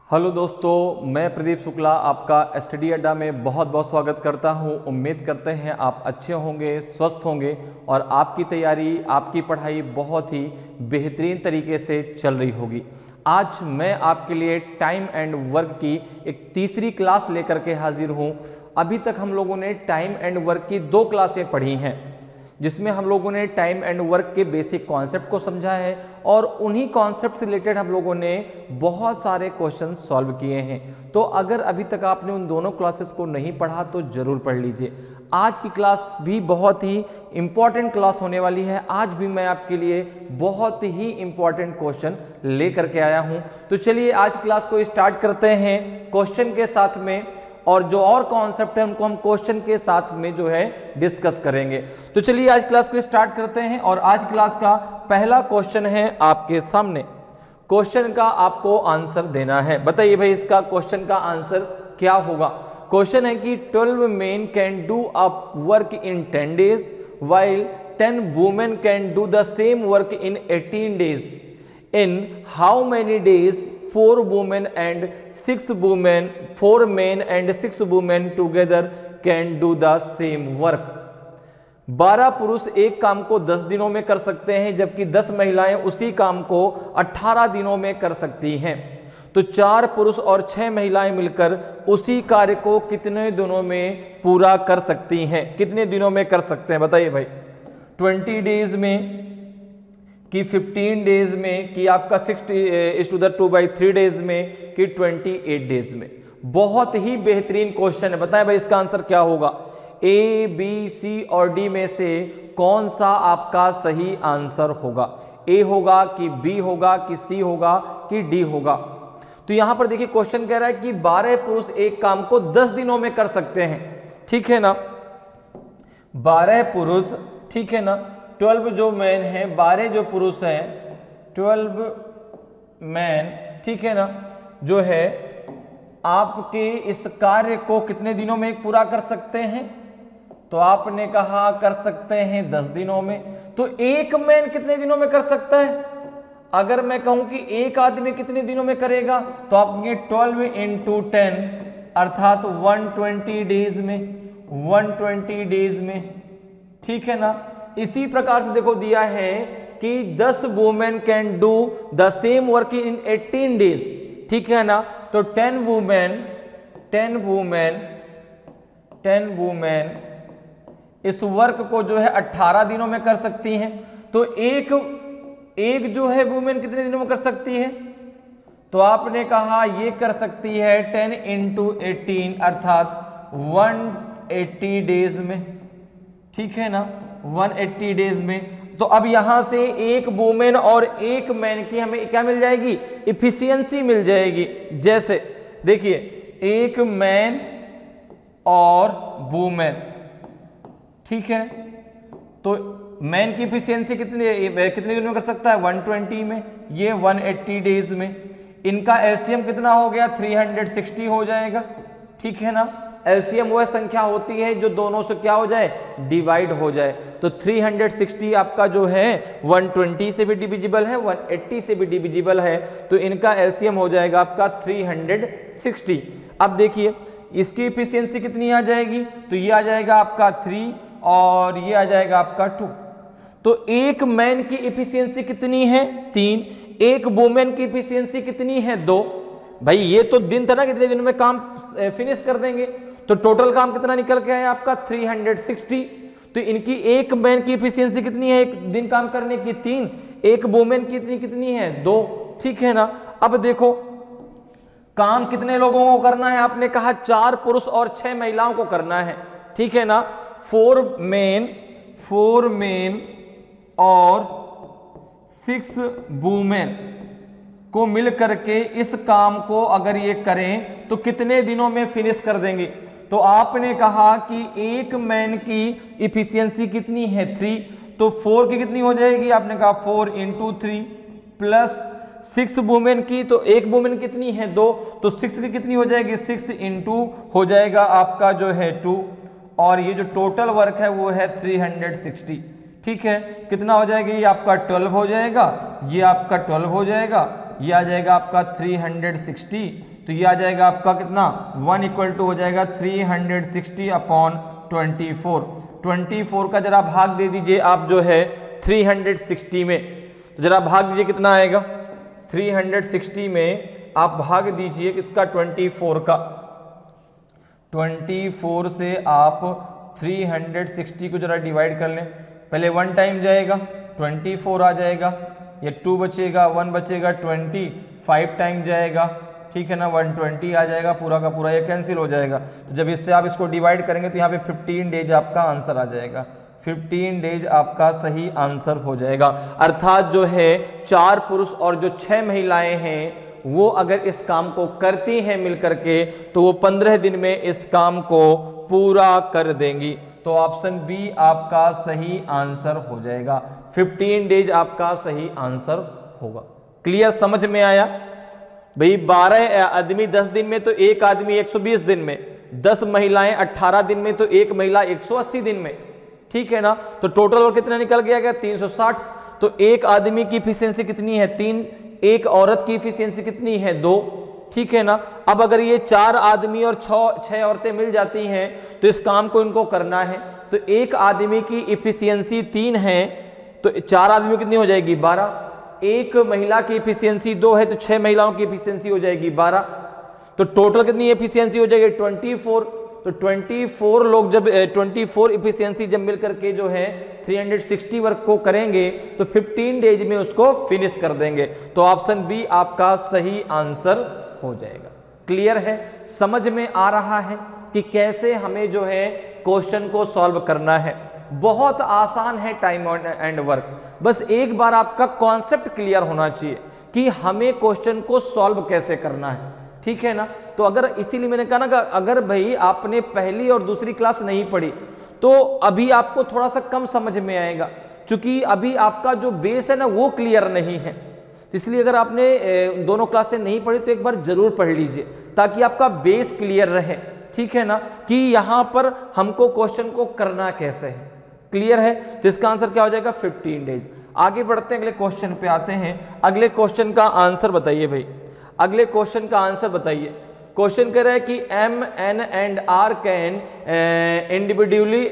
Hello दोस्तों, मैं प्रदीप शुक्ला आपका स्टडी अड्डा में बहुत बहुत स्वागत करता हूं। उम्मीद करते हैं आप अच्छे होंगे, स्वस्थ होंगे और आपकी तैयारी, आपकी पढ़ाई बहुत ही बेहतरीन तरीके से चल रही होगी। आज मैं आपके लिए टाइम एंड वर्क की एक तीसरी क्लास लेकर के हाजिर हूं। अभी तक हम लोगों ने टाइम एंड वर्क की 2 क्लासें पढ़ी हैं, जिसमें हम लोगों ने टाइम एंड वर्क के बेसिक कॉन्सेप्ट को समझा है और उन्हीं कॉन्सेप्ट से रिलेटेड हम लोगों ने बहुत सारे क्वेश्चन सॉल्व किए हैं। तो अगर अभी तक आपने उन दोनों क्लासेस को नहीं पढ़ा तो ज़रूर पढ़ लीजिए। आज की क्लास भी बहुत ही इम्पॉर्टेंट क्लास होने वाली है। आज भी मैं आपके लिए बहुत ही इम्पॉर्टेंट क्वेश्चन लेकर के आया हूँ। तो चलिए आज क्लास को स्टार्ट करते हैं क्वेश्चन के साथ में, और जो और कॉन्सेप्ट है उनको हम क्वेश्चन के साथ में जो है डिस्कस करेंगे। तो चलिए आज क्लास को स्टार्ट करते हैं और आज क्लास का पहला क्वेश्चन है आपके सामने। क्वेश्चन का आपको आंसर देना है। बताइए भाई इसका क्वेश्चन का आंसर क्या होगा। क्वेश्चन है कि 12 men can do a work in 10 days while 10 women can do the same work in 18 days। In how many days 4 women and 6 women, 4 men and 6 women together can do the same work। 12 पुरुष एक काम को 10 दिनों में कर सकते हैं, जबकि 10 महिलाएं उसी काम को 18 दिनों में कर सकती हैं। तो 4 पुरुष और 6 महिलाएं मिलकर उसी कार्य को कितने दिनों में पूरा कर सकती हैं? कितने दिनों में कर सकते हैं बताइए भाई। 20 डेज में कि 15 डेज में कि आपका 60:2/3 डेज में कि 28 डेज में। बहुत ही बेहतरीन क्वेश्चन है। बताएं भाई इसका आंसर क्या होगा। ए, बी, सी और डी में से कौन सा आपका सही आंसर होगा? ए होगा कि बी होगा कि सी होगा कि डी होगा? तो यहां पर देखिए क्वेश्चन कह रहा है कि 12 पुरुष एक काम को 10 दिनों में कर सकते हैं, ठीक है ना। 12 पुरुष, ठीक है ना। 12 जो मैन हैं, 12 जो पुरुष हैं, 12 मैन, ठीक है ना, जो है आपके इस कार्य को कितने दिनों में पूरा कर सकते हैं? तो आपने कहा कर सकते हैं 10 दिनों में। तो एक मैन कितने दिनों में कर सकता है? अगर मैं कहूं कि एक आदमी कितने दिनों में करेगा तो आप ये 12 × 10 अर्थात 120 डेज में, 120 डेज में, ठीक है ना। इसी प्रकार से देखो दिया है कि 10 women can do the same work in 18 days, ठीक है ना। तो 10 वुमेन इस वर्क को जो है 18 दिनों में कर सकती हैं। तो एक जो है वुमेन कितने दिनों में कर सकती है? तो आपने कहा ये कर सकती है 10 × 18 अर्थात 180 डेज में, ठीक है ना, 180 डेज में। तो अब यहां से एक वुमेन और एक मैन की हमें क्या मिल जाएगी? इफिशियंसी मिल जाएगी। जैसे देखिए एक मैन और वुमेन, ठीक है, तो मैन की इफिशियंसी कितने दिन में कर सकता है? 120 में, ये 180 डेज में। इनका एलसीएम कितना हो गया? 360 हो जाएगा, ठीक है ना। एलसीएम वह संख्या होती है जो दोनों से क्या हो जाए? डिवाइड हो जाए। तो 360 आपका जो है 120 से भी डिविजिबल है, 180 से भी डिविजिबल है, तो इनका एलसीएम हो जाएगा आपका 360। अब देखिए इसकी इफिशियंसी कितनी आ जाएगी? तो ये आ जाएगा आपका 3 और ये आ जाएगा आपका 2। तो एक मैन की इफिशियंसी कितनी है? 3। एक वुमेन की इफिशियंसी कितनी है? 2। भाई ये तो दिन था ना, कितने दिनों में काम फिनिश कर देंगे। तो टोटल काम कितना निकल के आया आपका? 360। तो इनकी एक मैन की इफिशियंसी कितनी है एक दिन काम करने की? 3। एक वुमेन की कितनी है? 2, ठीक है ना। अब देखो काम कितने लोगों को करना है? आपने कहा 4 पुरुष और 6 महिलाओं को करना है, ठीक है ना। 4 मेन और 6 वुमेन को मिल करके इस काम को अगर ये करें तो कितने दिनों में फिनिश कर देंगे? तो आपने कहा कि एक मैन की इफिशियंसी कितनी है? 3। तो 4 की कितनी हो जाएगी? आपने कहा 4 × 3 प्लस 6 वुमेन की, तो एक वुमेन कितनी है? 2। तो 6 की कितनी हो जाएगी? 6 × हो जाएगा आपका जो है 2, और ये जो टोटल वर्क है वो है 360, ठीक है। कितना हो जाएगा? ये आपका 12 हो जाएगा, ये आपका 12 हो जाएगा, ये आ जाएगा आपका 360, तो ये आ जाएगा आपका कितना 1 इक्वल टू हो जाएगा 360 अपॉन 24। 24 का जरा भाग दे दीजिए आप जो है 360 में, तो जरा भाग दीजिए कितना आएगा 360 में आप भाग दीजिए किसका 24 का। 24 से आप 360 को जरा डिवाइड कर लें, पहले 1 टाइम जाएगा 24 आ जाएगा, ये 2 बचेगा 1 बचेगा 20, 5 टाइम जाएगा, ठीक है ना 120 आ जाएगा, पूरा का पूरा ये कैंसिल हो जाएगा। तो जब इससे आप इसको डिवाइड करेंगे तो यहाँ पे 15 डेज आपका आंसर आ जाएगा, 15 डेज आपका सही आंसर हो जाएगा। अर्थात जो है 4 पुरुष और जो 6 महिलाएं हैं वो अगर इस काम को करती हैं मिलकर के तो वो 15 दिन में इस काम को पूरा कर देंगी। तो ऑप्शन बी आपका सही आंसर हो जाएगा, 15 डेज आपका सही आंसर होगा। क्लियर, समझ में आया भाई? 12 आदमी 10 दिन में तो एक आदमी 120 दिन में, 10 महिलाएं 18 दिन में तो एक महिला 180 दिन में, ठीक है ना। तो टोटल और कितना निकल गया 360। तो एक आदमी की इफिशियंसी कितनी है 3, एक औरत की इफिशियंसी कितनी है 2, ठीक है ना। अब अगर ये 4 आदमी और 6 औरतें मिल जाती हैं तो इस काम को इनको करना है, तो एक आदमी की इफिशियंसी 3 है तो 4 आदमी कितनी हो जाएगी 12, एक महिला की इफिशियंसी 2 है तो 6 महिलाओं की इफिशियंसी हो जाएगी 12, तो टोटल कितनी इफिशियंसी हो जाएगी 24। तो 24 लोग जब 24 इफिशियंसी जब मिलकर के जो है 360 वर्क को करेंगे तो 15 डेज में उसको फिनिश कर देंगे। तो ऑप्शन बी आपका सही आंसर हो जाएगा। क्लियर है, समझ में आ रहा है कि कैसे हमें जो है क्वेश्चन को सॉल्व करना है। बहुत आसान है टाइम एंड वर्क, बस एक बार आपका कॉन्सेप्ट क्लियर होना चाहिए कि हमें क्वेश्चन को सॉल्व कैसे करना है, ठीक है ना। तो अगर इसीलिए मैंने कहा ना कि अगर भाई आपने पहली और दूसरी क्लास नहीं पढ़ी तो अभी आपको थोड़ा सा कम समझ में आएगा, क्योंकि अभी आपका जो बेस है ना वो क्लियर नहीं है। तो इसलिए अगर आपने दोनों क्लासें नहीं पढ़ी तो एक बार जरूर पढ़ लीजिए ताकि आपका बेस क्लियर रहे, ठीक है ना, कि यहां पर हमको क्वेश्चन को करना कैसे है। क्लियर है, तो इसका आंसर क्या हो जाएगा 15 डेज। आगे बढ़ते हैं, अगले क्वेश्चन पे आते हैं। अगले क्वेश्चन का आंसर बताइए भाई, अगले क्वेश्चन का आंसर बताइए। क्वेश्चन कह रहा है कि M N and R can individually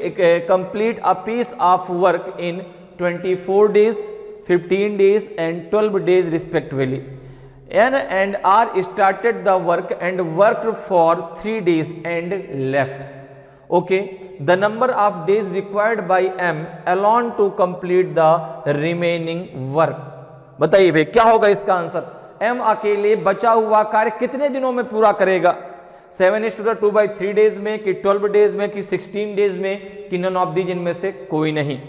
complete a piece of work in 24 days, 15 days and 12 days respectively. N and R started the work and worked for 3 days and left. Okay, the number of days required by M alone to complete the remaining work. बताइए भाई क्या होगा इसका answer? M अकेले बचा हुआ कार्य कितने दिनों में पूरा करेगा? 7:2/3 डेज में कि 12 डेज में कि 16 डेज में कि नन ऑफ दी जिनमें से कोई नहीं।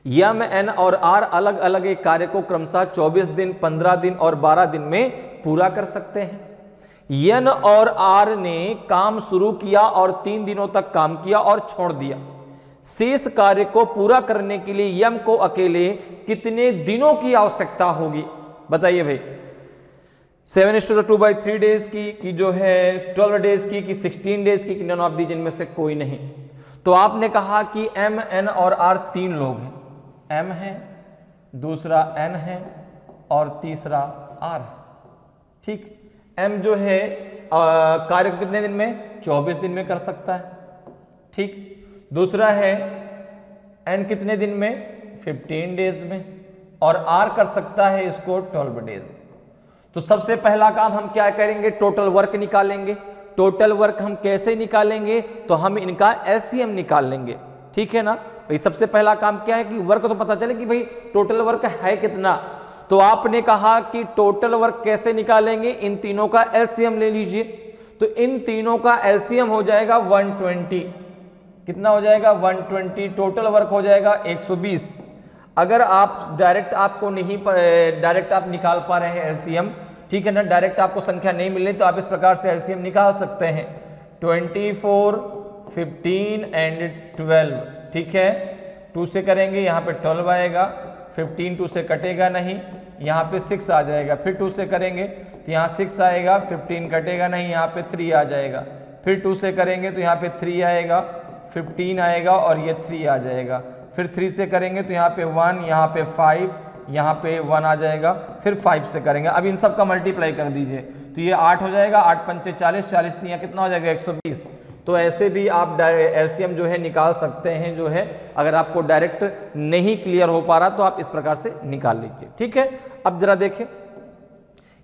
यम एन और आर अलग अलग एक कार्य को क्रमशः 24 दिन, 15 दिन और 12 दिन में पूरा कर सकते हैं। यन और आर ने काम शुरू किया और 3 दिनों तक काम किया और छोड़ दिया। शेष कार्य को पूरा करने के लिए यम को अकेले कितने दिनों की आवश्यकता होगी? बताइए भाई। 7:2/3 डेज की जो है 12 डेज की 16 डेज की नन ऑफ दी जिनमें से कोई नहीं। तो आपने कहा कि एम एन और आर 3 लोग हैं, M है, दूसरा N है और तीसरा R है, ठीक। M जो है कार्य को कितने दिन में 24 दिन में कर सकता है, ठीक। दूसरा है N कितने दिन में 15 डेज में और R कर सकता है इसको 12 डेज। तो सबसे पहला काम हम क्या करेंगे? टोटल वर्क निकालेंगे। टोटल वर्क हम कैसे निकालेंगे? तो हम इनका LCM निकाल लेंगे, ठीक है ना भाई। सबसे पहला काम क्या है कि वर्क तो पता चले कि भाई टोटल वर्क है कितना। तो आपने कहा कि टोटल वर्क कैसे निकालेंगे? इन तीनों का एलसीएम ले लीजिए। तो इन तीनों का एलसीएम हो जाएगा 120। कितना हो जाएगा? 120। टोटल वर्क हो जाएगा 120। अगर आप डायरेक्ट आपको नहीं डायरेक्ट आप निकाल पा रहे हैं एलसीएम, ठीक है ना, डायरेक्ट आपको संख्या नहीं मिल रही तो आप इस प्रकार से एलसीएम निकाल सकते हैं 24, 15 एंड 12, ठीक है। 2 से करेंगे, यहाँ पे 12 आएगा, 15 2 से कटेगा नहीं, यहाँ पे 6 आ जाएगा। फिर 2 से करेंगे तो यहाँ 6 आएगा, 15 कटेगा नहीं, यहाँ पे 3 आ जाएगा। फिर 2 से करेंगे तो यहाँ पे 3 आएगा, 15 आएगा और ये 3 आ जाएगा। फिर 3 से करेंगे तो यहाँ पे 1, यहाँ पे 5, यहाँ पे 1 आ जाएगा। फिर 5 से करेंगे, अब इन सब का मल्टीप्लाई कर दीजिए तो ये 8 हो जाएगा, 8 पंचे 40, 40 तिया कितना हो जाएगा 120। तो ऐसे भी आप एलसीएम जो है निकाल सकते हैं जो है, अगर आपको डायरेक्ट नहीं क्लियर हो पा रहा तो आप इस प्रकार से निकाल लीजिए। ठीक है, अब जरा देखें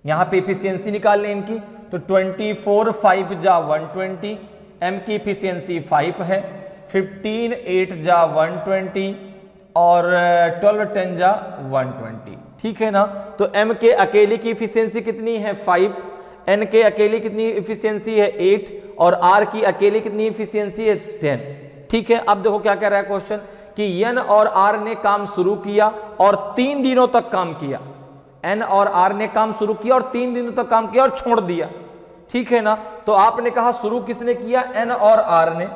यहाँ पे इफिशियंसी निकाल लें इनकी, तो 24 5 जा 120, m की इफिशियंसी 5 है, 15 8 जा 120 और 12 10 जा 120। ठीक है ना, तो m के अकेले की इफिशियंसी कितनी है 5, n के अकेले कितनी इफिशियंसी है 8 और r की अकेले कितनी इफिशियंसी है 10। ठीक है, अब देखो क्या कह रहा है क्वेश्चन कि n और r ने काम शुरू किया और 3 दिनों तक काम किया। n और r ने काम शुरू किया और 3 दिनों तक काम किया और छोड़ दिया। ठीक है ना, तो आपने कहा शुरू किसने किया, n और r ने।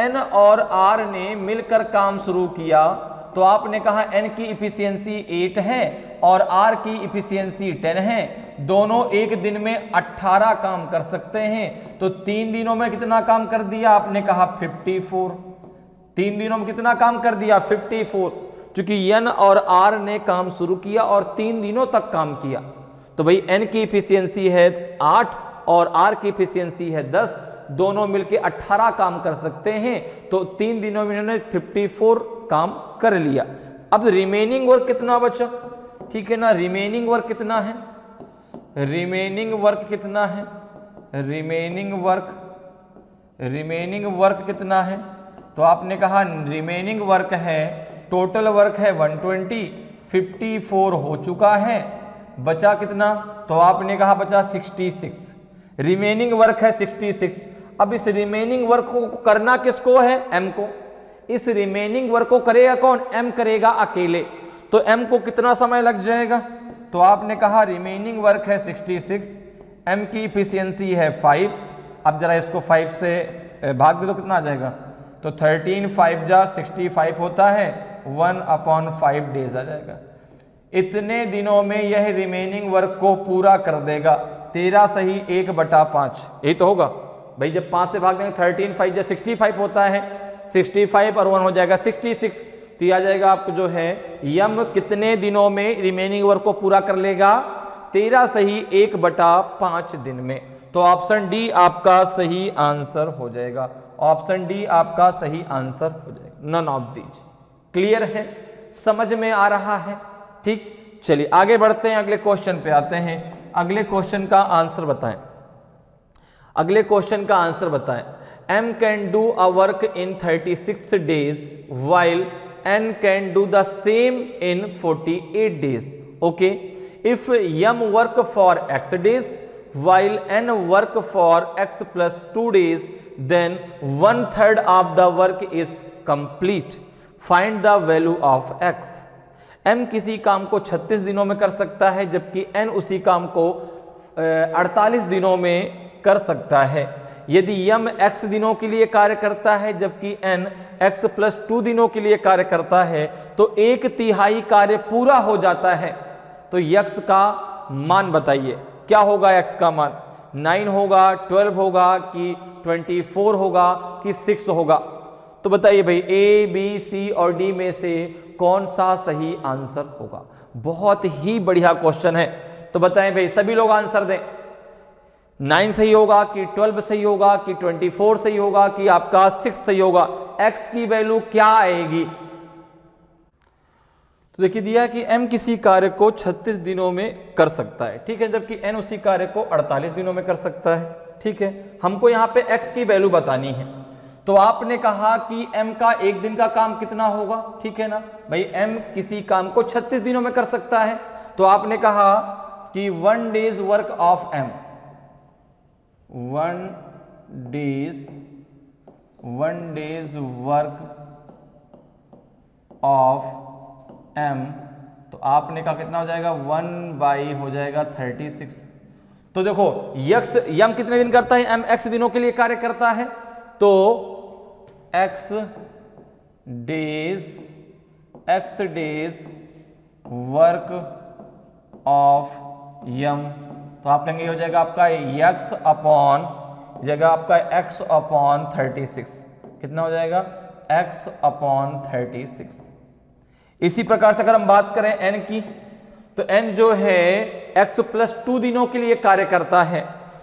n और r ने मिलकर काम शुरू किया, तो आपने कहा n की इफिशियंसी 8 है और r की इफिशियंसी 10 है, दोनों एक दिन में 18 काम कर सकते हैं। तो 3 दिनों में कितना काम कर दिया, आपने कहा 54। 3 दिनों में कितना काम कर दिया 54, क्योंकि n और r ने काम शुरू किया और 3 दिनों तक काम किया। तो भाई n की इफिशियंसी है 8 और r की इफिशियंसी है 10, दोनों मिलके 18 काम कर सकते हैं। तो 3 दिनों में इन्होंने 54 काम कर लिया। अब रिमेनिंग वर्क कितना बचा, ठीक है ना, रिमेनिंग वर्क कितना है, रिमेनिंग वर्क कितना है, रिमेनिंग वर्क कितना है, तो आपने कहा रिमेनिंग वर्क है, टोटल वर्क है 120, 54 हो चुका है, बचा कितना, तो आपने कहा बचा 66। रिमेनिंग वर्क है 66। अब इस रिमेनिंग वर्क को करना किसको है, m को। इस रिमेनिंग वर्क को करेगा कौन, m करेगा अकेले। तो m को कितना समय लग जाएगा, तो आपने कहा रिमेनिंग वर्क है 66, m की इफिशियंसी है 5। अब जरा इसको 5 से भाग दे तो कितना आ जाएगा, तो 13 5 जा 65 होता है, 1/5 डेज आ जाएगा। इतने दिनों में यह रिमेनिंग वर्क को पूरा कर देगा। 13 सही 1/5, यही तो होगा भाई, जब 5 से भाग देंगे 13 5 जा 65 होता है, 65 और 1 हो जाएगा 66। तो यह आ जाएगा आपको जो है यम कितने दिनों में रिमेनिंग वर्क को पूरा कर लेगा, 13 सही 1/5 दिन में। तो ऑप्शन डी आपका सही आंसर हो जाएगा, ऑप्शन डी आपका सही आंसर हो जाएगा, नन ऑफ दीज। क्लियर है, समझ में आ रहा है। ठीक, चलिए आगे बढ़ते हैं, अगले क्वेश्चन पे आते हैं। अगले क्वेश्चन का आंसर बताएं, अगले क्वेश्चन का आंसर बताएं। m can do a work in 36 days while n can do the same in 48 days. Okay, if m work for x days while n work for x plus 2 days, then 1/3 of the work is complete. Find the value of x. m किसी काम को 36 दिनों में कर सकता है, जबकि n उसी काम को 48 दिनों में कर सकता है। यदि m x दिनों के लिए कार्य करता है जबकि n x plus 2 दिनों के लिए कार्य करता है, तो 1/3 कार्य पूरा हो जाता है। तो x का मान बताइए, क्या होगा x का मान, 9 होगा, 12 होगा कि 24 होगा कि 6 होगा। तो बताइए भाई a, b, c और d में से कौन सा सही आंसर होगा। बहुत ही बढ़िया क्वेश्चन है, तो बताएं भाई, सभी लोग आंसर दें। 9 सही होगा कि 12 सही होगा कि 24 सही होगा कि आपका 6 सही होगा, x की वैल्यू क्या आएगी। तो देखिए दिया कि m किसी कार्य को 36 दिनों में कर सकता है, ठीक है, जबकि n उसी कार्य को 48 दिनों में कर सकता है। ठीक है, हमको यहाँ पे x की वैल्यू बतानी है। तो आपने कहा कि m का एक दिन का काम कितना होगा, ठीक है ना भाई, m किसी काम को 36 दिनों में कर सकता है। तो आपने कहा कि 1 days work of m, 1 days work of m, तो आपने कहा कितना हो जाएगा, 1 हो जाएगा 36। तो देखो यम कितने दिन करता है, m x दिनों के लिए कार्य करता है, तो x डेज वर्क ऑफ यम, तो आप कहेंगे हो जाएगा आपका x अपॉन जगह आपका x अपॉन 36, कितना हो जाएगा x अपॉन 36। इसी प्रकार से अगर हम बात करें n की, तो n जो है x+2 दिनों के लिए कार्य करता है।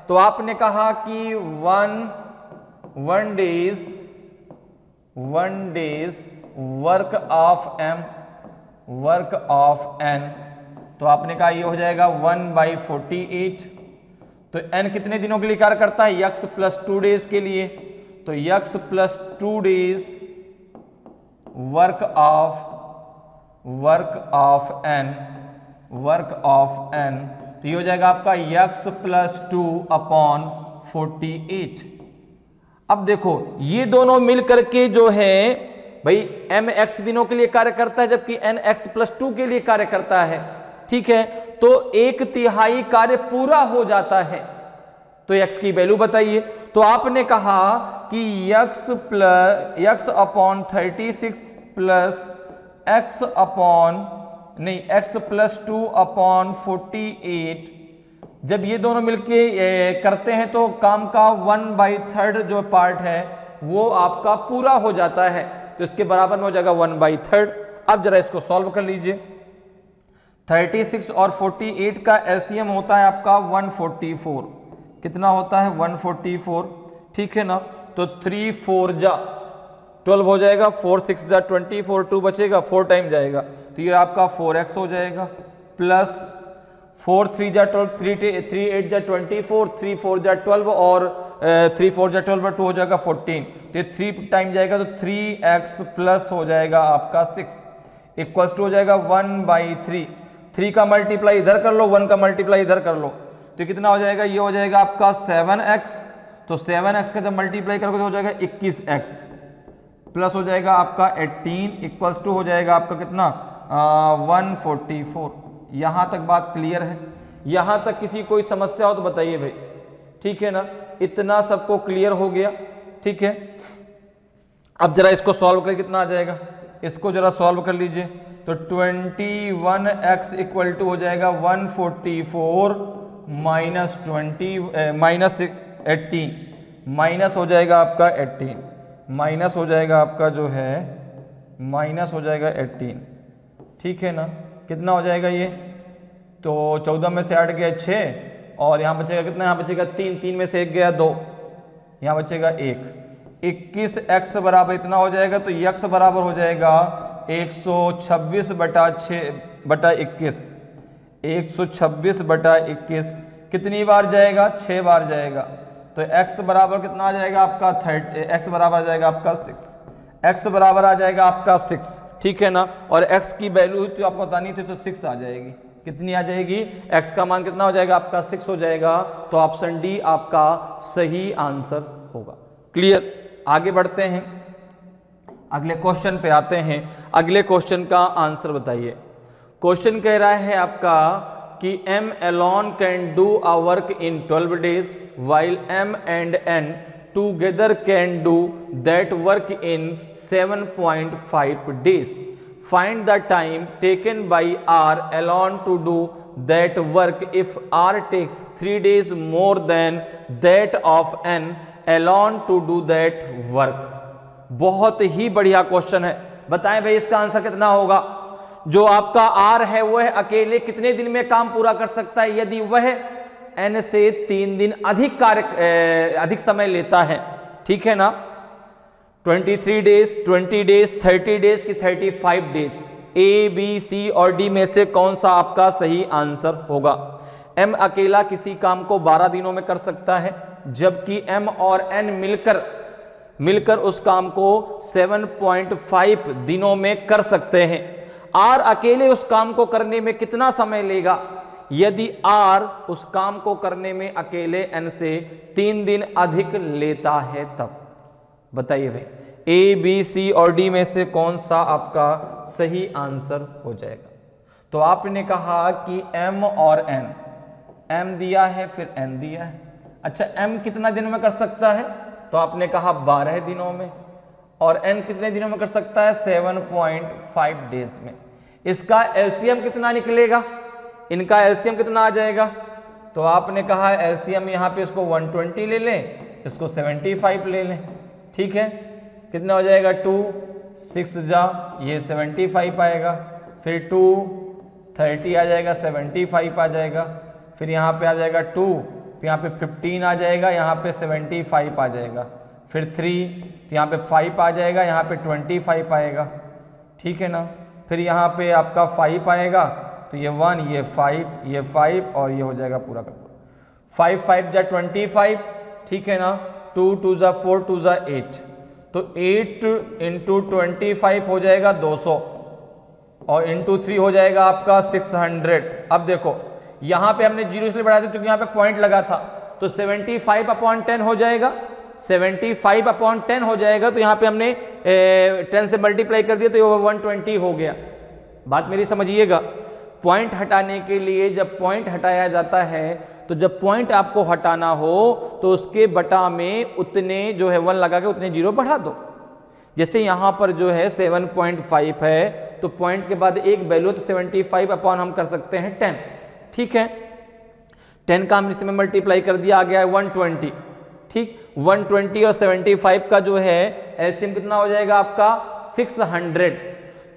तो आपने कहा कि one days work of n, तो आपने कहा ये हो जाएगा 1/48। तो n कितने दिनों के लिए कार्य करता है? x+2 डेज के लिए। तो x+2 days work of n, तो ये हो जाएगा आपका x+2/48। अब देखो ये दोनों मिल करके जो है भाई mx दिनों के लिए कार्य करता है, जबकि n x+2 के लिए कार्य करता है। ठीक है, तो 1/3 कार्य पूरा हो जाता है। तो x की वैल्यू बताइए। तो आपने कहा कि x/36 प्लस x+2/48, जब ये दोनों मिलके करते हैं तो काम का 1/3 जो पार्ट है वो आपका पूरा हो जाता है। तो इसके बराबर में हो जाएगा 1/3। अब जरा इसको सॉल्व कर लीजिए। 36 और 48 का एलसीएम होता है आपका 144। कितना होता है? 144। ठीक है ना, तो 3 4 जा 12 हो जाएगा, 4 6 जा 24, 2 बचेगा, 4 टाइम जाएगा, तो ये आपका 4x हो जाएगा, प्लस 4 3 जा 12, 3 8 जा 24, 3 4 जा 12 और 3 4 जा 12 2 हो जाएगा 14। तो ये 3 टाइम जाएगा, तो 3x प्लस हो जाएगा आपका 6 इक्वल्स टू हो जाएगा 1/3। 3 का मल्टीप्लाई इधर कर लो, 1 का मल्टीप्लाई इधर कर लो, तो कितना हो जाएगा? ये हो जाएगा आपका 7x। तो 7x का जब मल्टीप्लाई करोगे तो हो जाएगा 21x, प्लस हो जाएगा आपका 18 इक्वल्स टू हो जाएगा आपका कितना 144। यहां तक बात क्लियर है? यहां तक किसी कोई समस्या हो तो बताइए भाई। ठीक है ना, इतना सबको क्लियर हो गया? ठीक है, अब जरा इसको सॉल्व करके कितना आ जाएगा, इसको जरा सॉल्व कर लीजिए। तो 21x इक्वल टू हो जाएगा 144 माइनस 18, माइनस हो जाएगा आपका 18, माइनस हो जाएगा आपका जो है माइनस हो जाएगा 18। ठीक है ना, कितना हो जाएगा ये? तो 14 में से 8 गया 6 और यहाँ बचेगा कितना? यहाँ बचेगा 3, 3 में से 1 गया 2, यहाँ बचेगा 1। 21x बराबर इतना हो जाएगा, तो x बराबर हो जाएगा 126/6/21। 126/21 कितनी बार जाएगा? 6 बार जाएगा। तो x बराबर कितना आ जाएगा आपका? x बराबर आ जाएगा आपका 6। x बराबर आ जाएगा आपका 6। ठीक है ना, और x की वैल्यू तो आपको बतानी थी, तो 6 आ जाएगी। कितनी आ जाएगी? x का मान कितना हो जाएगा आपका? 6 हो जाएगा। तो ऑप्शन डी आपका सही आंसर होगा। क्लियर? आगे बढ़ते हैं, अगले क्वेश्चन पे आते हैं। अगले क्वेश्चन का आंसर बताइए। क्वेश्चन कह रहा है आपका कि m alone can do a work in 12 days while m and n together can do that work in 7.5 days. Find the time taken by r alone to do that work if r takes 3 days more than that of n alone to do that work. बहुत ही बढ़िया question है। बताएं भाई इसका answer कितना होगा? जो आपका R है वह अकेले कितने दिन में काम पूरा कर सकता है यदि वह N से 3 दिन अधिक समय लेता है? ठीक है ना, 23 डेज, 20 डेज, 30 डेज की 35 डेज। A, B, C और D में से कौन सा आपका सही आंसर होगा? M अकेला किसी काम को 12 दिनों में कर सकता है, जबकि M और N मिलकर उस काम को 7.5 दिनों में कर सकते हैं। R अकेले उस काम को करने में कितना समय लेगा यदि R उस काम को करने में अकेले N से 3 दिन अधिक लेता है? तब बताइए भाई, A, B, C और D में से कौन सा आपका सही आंसर हो जाएगा? तो आपने कहा कि M और N, M दिया है फिर N दिया है। अच्छा, M कितना दिन में कर सकता है? तो आपने कहा 12 दिनों में, और N कितने दिनों में कर सकता है? 7.5 डेज में। इसका एलसीएम कितना निकलेगा? इनका एलसीएम कितना आ जाएगा? तो आपने कहा एलसीएम यहाँ पे इसको 120 ले लें, इसको 75 ले लें। ठीक है, कितना हो जाएगा? 2 6 जा ये 75 आएगा, फिर 2 30 आ जाएगा, 75 आ जाएगा, फिर यहाँ पे आ जाएगा 2, फिर यहाँ पे 15 आ जाएगा, यहाँ पे 75 आ जाएगा, फिर 3, यहाँ पे 5 आ जाएगा, यहाँ पे 25 आएगा, ठीक है ना। फिर यहाँ पे आपका 5 आएगा, तो ये 1, ये 5, ये 5 और ये हो जाएगा पूरा का पूरा 5 5 जा 25, ठीक है ना। 2 2 जा 4, 2 जा 8, तो 8 इंटू 25 हो जाएगा 200 और इंटू 3 हो जाएगा आपका 600। अब देखो यहाँ पे हमने जीरो इसलिए बढ़ाया था क्योंकि यहाँ पे पॉइंट लगा था, तो 75/10 हो जाएगा, 75/10 हो जाएगा, तो यहाँ पे हमने 10 से मल्टीप्लाई कर दिया तो ये 120 हो गया। बात मेरी समझिएगा, पॉइंट हटाने के लिए जब पॉइंट हटाया जाता है तो जब पॉइंट आपको हटाना हो तो उसके बटा में उतने जो है 1 लगा के उतने जीरो बढ़ा दो। जैसे यहाँ पर जो है 7.5 है तो पॉइंट के बाद एक वैल्यू, तो 75 अपॉन हम कर सकते हैं 10, ठीक है। 10 का हम इसमें मल्टीप्लाई कर दिया, आ गया है 120, ठीक। 120 और 75 का जो है एलसीएम कितना हो जाएगा आपका 600।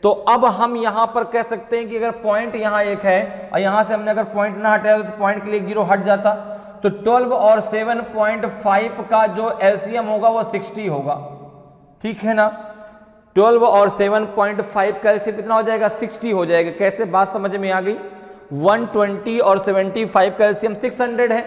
तो अब हम यहां पर कह सकते हैं कि अगर पॉइंट यहां एक है और यहां से हमने अगर पॉइंट ना हटाया तो पॉइंट के लिए 0 हट जाता, तो 12 और 7.5 का जो एलसीएम होगा वो 60 होगा, ठीक है ना। 12 और 7.5 का एलसीएम कितना हो जाएगा 60 हो जाएगा। कैसे, बात समझ में आ गई। 120 और 75 का एलसीएम 600 है,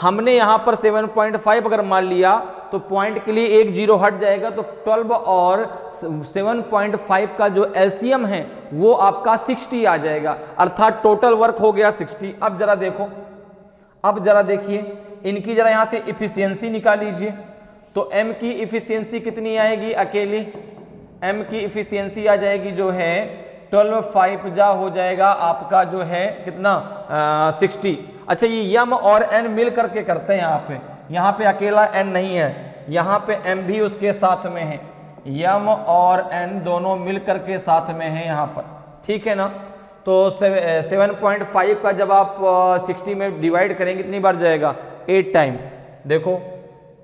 हमने यहां पर 7.5 अगर मान लिया तो पॉइंट के लिए एक जीरो हट जाएगा, तो 12 और 7.5 का जो एलसीएम है वो आपका 60 आ जाएगा, अर्थात टोटल वर्क हो गया 60। अब जरा देखो, अब जरा देखिए इनकी जरा यहां से इफिशियंसी निकाल लीजिए, तो m की इफिशियंसी कितनी आएगी अकेली, m की इफिशियंसी आ जाएगी जो है 12 5 जा हो जाएगा आपका जो है कितना 60। अच्छा, ये m और n मिल करके करते हैं यहाँ पे अकेला n नहीं है, यहाँ पे m भी उसके साथ में है, m और n दोनों मिल करके साथ में है यहाँ पर, ठीक है ना। तो 7.5 का जब आप 60 में डिवाइड करेंगे कितनी बार जाएगा 8 टाइम। देखो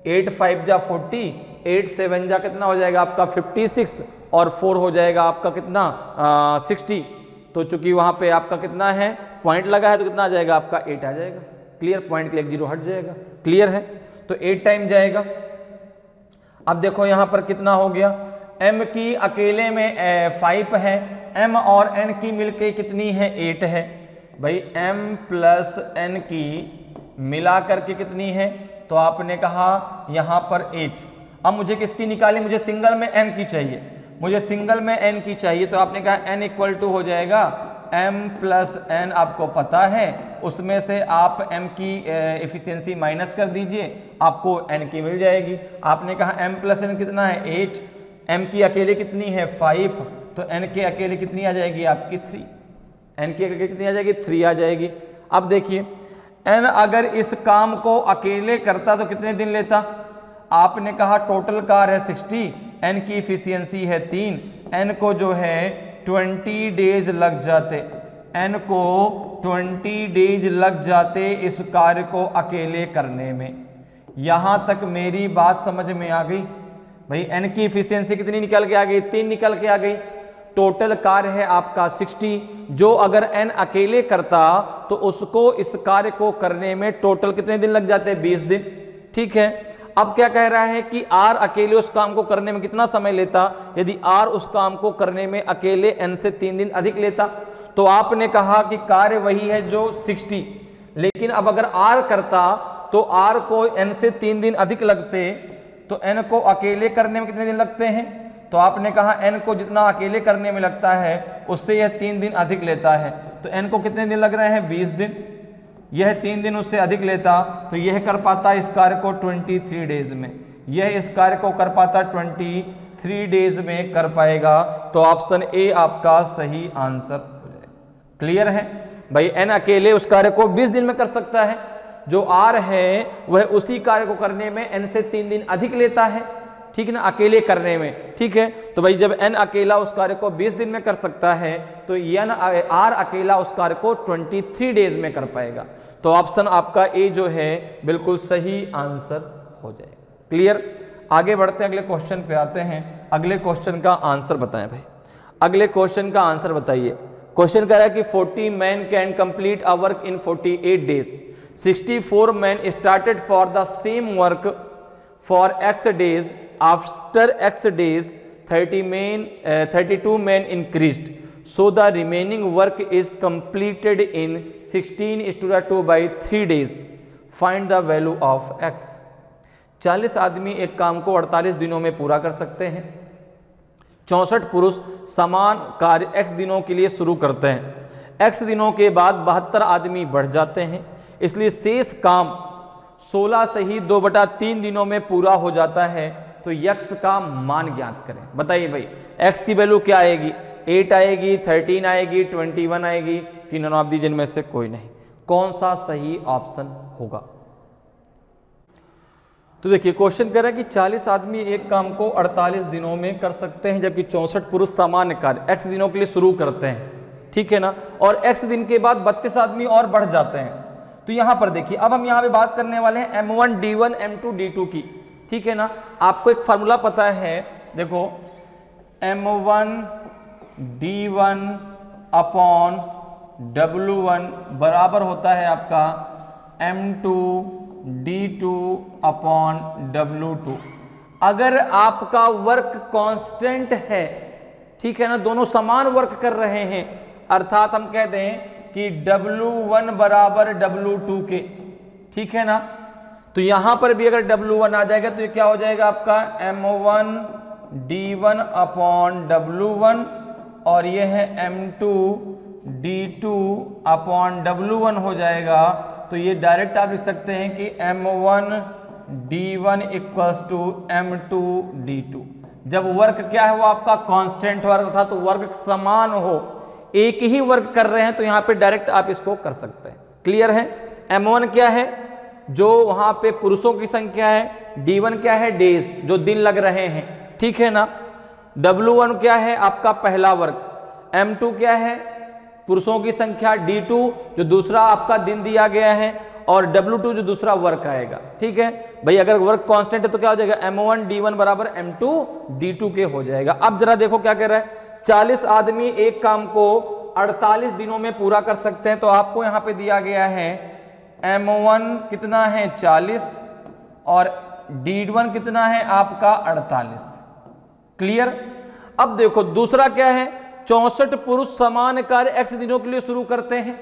8 5 जा 40, 8 7 जा कितना हो जाएगा आपका 56 और 4 हो जाएगा आपका कितना 60। तो चूंकि वहां पे आपका कितना है पॉइंट लगा है तो कितना आ जाएगा आपका 8 आ जाएगा। क्लियर, पॉइंट के लिए 0 हट जाएगा। क्लियर है, तो 8 टाइम जाएगा। अब देखो यहां पर कितना हो गया, m की अकेले में 5 है, m और n की मिलके कितनी है 8 है भाई। m प्लस n की मिला करके कितनी है, तो आपने कहा यहां पर 8। अब मुझे किसकी निकाली, मुझे सिंगल में n की चाहिए, मुझे सिंगल में n की चाहिए, तो आपने कहा n इक्वल टू हो जाएगा m प्लस n, आपको पता है उसमें से आप m की एफिशिएंसी माइनस कर दीजिए, आपको n की मिल जाएगी। आपने कहा m प्लस n कितना है 8, m की अकेले कितनी है 5, तो n के अकेले कितनी आ जाएगी आपकी 3, n की अकेले कितनी आ जाएगी 3 आ जाएगी। अब देखिए n अगर इस काम को अकेले करता तो कितने दिन लेता, आपने कहा टोटल कार है 60, n की इफिशियंसी है 3, n को जो है 20 डेज लग जाते, n को 20 डेज लग जाते इस कार्य को अकेले करने में। यहां तक मेरी बात समझ में आ गई भाई। n की इफिशियंसी कितनी निकल के आ गई, 3 निकल के आ गई। टोटल कार्य है आपका 60, जो अगर n अकेले करता तो उसको इस कार्य को करने में टोटल कितने दिन लग जाते, 20 दिन, ठीक है। अब क्या कह रहा है कि R अकेले उस काम को करने में कितना समय लेता, यदि R उस काम को करने में अकेले n से 3 दिन अधिक लेता, तो आपने कहा कि कार्य वही है जो 60, लेकिन अब अगर R करता तो R को n से 3 दिन अधिक लगते, तो n को अकेले करने में कितने दिन लगते हैं, तो आपने कहा n को जितना अकेले करने में लगता है उससे यह 3 दिन अधिक लेता है, तो n को कितने दिन लग रहे हैं 20 दिन, यह 3 दिन उससे अधिक लेता, तो यह कर पाता इस कार्य को 23 डेज में, यह इस कार्य को कर पाता 23 डेज में कर पाएगा। तो ऑप्शन ए आपका सही आंसर हो जाएगा। क्लियर है भाई, n अकेले उस कार्य को 20 दिन में कर सकता है, जो R है वह उसी कार्य को करने में n से 3 दिन अधिक लेता है, ठीक है ना, अकेले करने में, ठीक है। तो भाई जब n अकेला उस कार्य को 20 दिन में कर सकता है तो R अकेला उस कार्य को 23 डेज में कर पाएगा। तो ऑप्शन आपका ए जो है बिल्कुल सही आंसर हो जाएगा। क्लियर, आगे बढ़ते हैं, अगले क्वेश्चन पे आते हैं। अगले क्वेश्चन का आंसर बताएं भाई, अगले क्वेश्चन का आंसर बताइए। क्वेश्चन कह रहा है कि 40 man can complete a work in 48 days, 64 man started for the same work for x days, after x days 32 man increased, so the remaining work is completed in 16:2/3 days, find the value of x। 40 आदमी एक काम को 48 दिनों में पूरा कर सकते हैं। 64 पुरुष समान कार्य x दिनों के लिए शुरू करते हैं। x दिनों के बाद 72 आदमी बढ़ जाते हैं, इसलिए शेष काम 16 से ही 2/3 दिनों में पूरा हो जाता है। तो x का मान ज्ञात करें। बताइए भाई x की वैल्यू क्या आएगी? 8 आएगी, 13 आएगी, 21 आएगी कि नन ऑफ दी जिनमें से कोई नहीं। कौन सा सही ऑप्शन होगा? तो देखिए क्वेश्चन कह रहा है कि 40 आदमी एक काम को 48 दिनों में कर सकते हैं, जबकि 64 पुरुष सामान्य कार्य x दिनों के लिए शुरू करते हैं, ठीक है ना, और x दिन के बाद 32 आदमी और बढ़ जाते हैं। तो यहां पर देखिए, अब हम यहां पे बात करने वाले हैं M1 D1 M2 D2 की, ठीक है ना। आपको एक फार्मूला पता है, देखो M1 D1 अपॉन W1 बराबर होता है आपका M2 D2 अपॉन W2। अगर आपका वर्क कांस्टेंट है, ठीक है ना, दोनों समान वर्क कर रहे हैं, अर्थात हम कहते हैं कि W1 बराबर W2 के, ठीक है ना, तो यहां पर भी अगर W1 आ जाएगा तो ये क्या हो जाएगा आपका M1 D1 अपॉन W1, और ये है M2 D2 अपॉन W1 हो जाएगा। तो ये डायरेक्ट आप लिख सकते हैं कि M1 D1 equals to M2 D2। जब वर्क क्या है वो आपका कांस्टेंट वर्क था, तो वर्क समान हो, एक ही वर्क कर रहे हैं, तो यहां पे डायरेक्ट आप इसको कर सकते हैं। क्लियर है? M1 क्या है? जो वहां पे पुरुषों की संख्या है। D1 क्या है? डेज, जो दिन लग रहे हैं, ठीक है ना। W1 क्या है? आपका पहला वर्क। M2 क्या है? पुरुषों की संख्या। D2 जो दूसरा आपका दिन दिया गया है, और W2 जो दूसरा वर्क आएगा, ठीक है भाई। अगर वर्क कांस्टेंट है तो क्या हो जाएगा? M1 D1 बराबर M2 D2 के हो जाएगा। अब जरा देखो क्या कह रहा है, 40 आदमी एक काम को 48 दिनों में पूरा कर सकते हैं। तो आपको यहां पे दिया गया है M1 कितना है? 40, और D1 कितना है आपका? 48। क्लियर? अब देखो दूसरा क्या है, 64 पुरुष समान कार्य x दिनों के लिए शुरू करते हैं,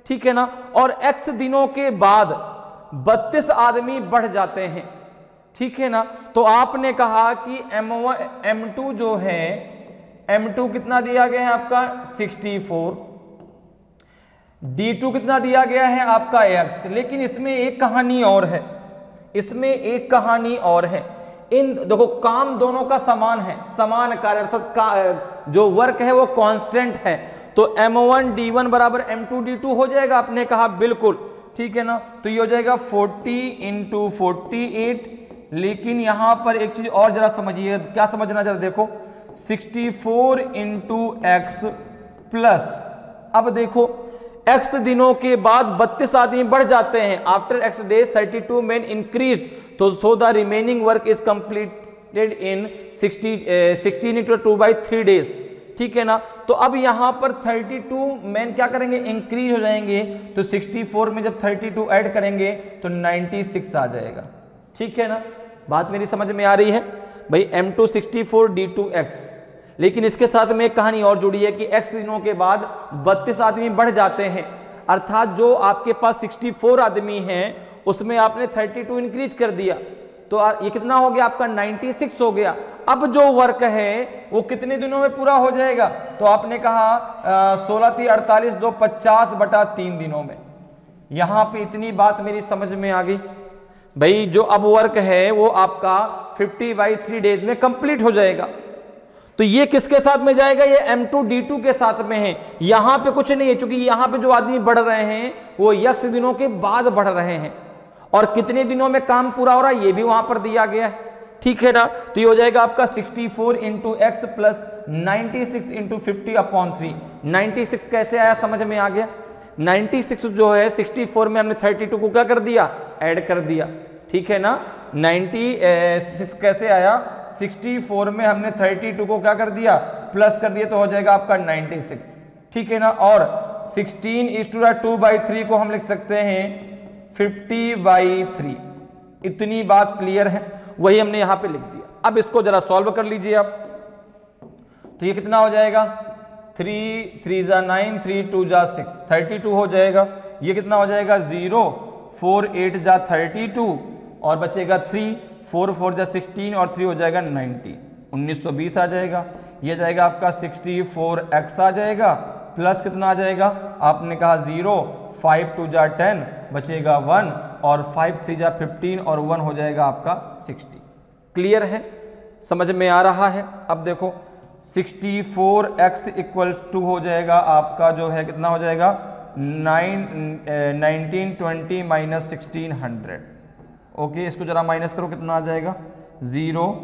ठीक है ना, और x दिनों के बाद 32 आदमी बढ़ जाते हैं, ठीक है ना। तो आपने कहा कि M2 जो है, M2 कितना दिया गया है आपका? 64, D2 कितना दिया गया है आपका? x। लेकिन इसमें एक कहानी और है, इसमें एक कहानी और है। इन देखो काम दोनों का समान है, समान कार्य, अर्थात जो वर्क है वो कांस्टेंट है। तो M1 D1 बराबर M2 D2 हो जाएगा, आपने कहा बिल्कुल, ठीक है ना। तो ये हो जाएगा 40 × 48। लेकिन यहां पर एक चीज और जरा समझिए, क्या समझना जरा देखो, 64 × x प्लस, अब देखो x दिनों के बाद 32 आदमी बढ़ जाते हैं, after x days 32 man increased, तो so the remaining work is completed in 16:2/3 days, ठीक है ना। तो अब यहां पर 32 मैन क्या करेंगे? इंक्रीज हो जाएंगे। तो 64 में जब 32 ऐड करेंगे तो 96 आ जाएगा, ठीक है ना। बात मेरी समझ में आ रही है भाई? M2 64 D2 x। लेकिन इसके साथ में एक कहानी और जुड़ी है कि x दिनों के बाद 32 आदमी बढ़ जाते हैं, अर्थात जो आपके पास 64 आदमी हैं उसमें आपने 32 इंक्रीज कर दिया, तो ये कितना हो गया आपका? 96 हो गया। अब जो वर्क है वो कितने दिनों में पूरा हो जाएगा? तो आपने कहा 16 × 48 2 50/3 दिनों में। यहां पे इतनी बात मेरी समझ में आ गई भाई। जो अब वर्क है वो आपका 50/3 डेज में कंप्लीट हो जाएगा। तो ये किसके साथ में जाएगा? ये M2 D2 के साथ में है। यहां पे कुछ नहीं है, क्योंकि यहां पे जो आदमी बढ़ रहे हैं वो x दिनों के बाद बढ़ रहे हैं, और कितने दिनों में काम पूरा हो रहा है ये भी वहां पर दिया गया है, ठीक है ना। तो ये हो जाएगा आपका 64 × x प्लस 96 × 50/3। 96 कैसे आया? समझ में आ गया? 96 जो है 64 में हमने 32 को क्या कर दिया? ऐड कर दिया, ठीक है ना। 96 कैसे आया? 64 में हमने 32 को क्या कर दिया? प्लस कर दिया, तो हो जाएगा आपका 96। ठीक है ना। और 16:2/3 को हम लिख सकते हैं 50/3। इतनी बात क्लियर है, वही हमने यहां पे लिख दिया। अब इसको जरा सॉल्व कर लीजिए आप, तो ये कितना हो जाएगा, 3 3 जा 9, 3 2 जा 6, 32 हो जाएगा। ये कितना हो जाएगा 0, 4 8 जा 32 और बचेगा 3, 4 4 जा 16 और 3 हो जाएगा 90, 1920 आ जाएगा। ये जाएगा आपका 64x आ जाएगा, प्लस कितना आ जाएगा, आपने कहा 0, 5 2 जा 10, बचेगा 1 और 5 3 जा 15 और 1 हो जाएगा आपका 60। क्लियर है, समझ में आ रहा है। अब देखो 64x इक्वल्स टू हो जाएगा आपका जो है कितना हो जाएगा 1920 माइनस 1600। ओके, इसको जरा माइनस करो, कितना आ जाएगा 0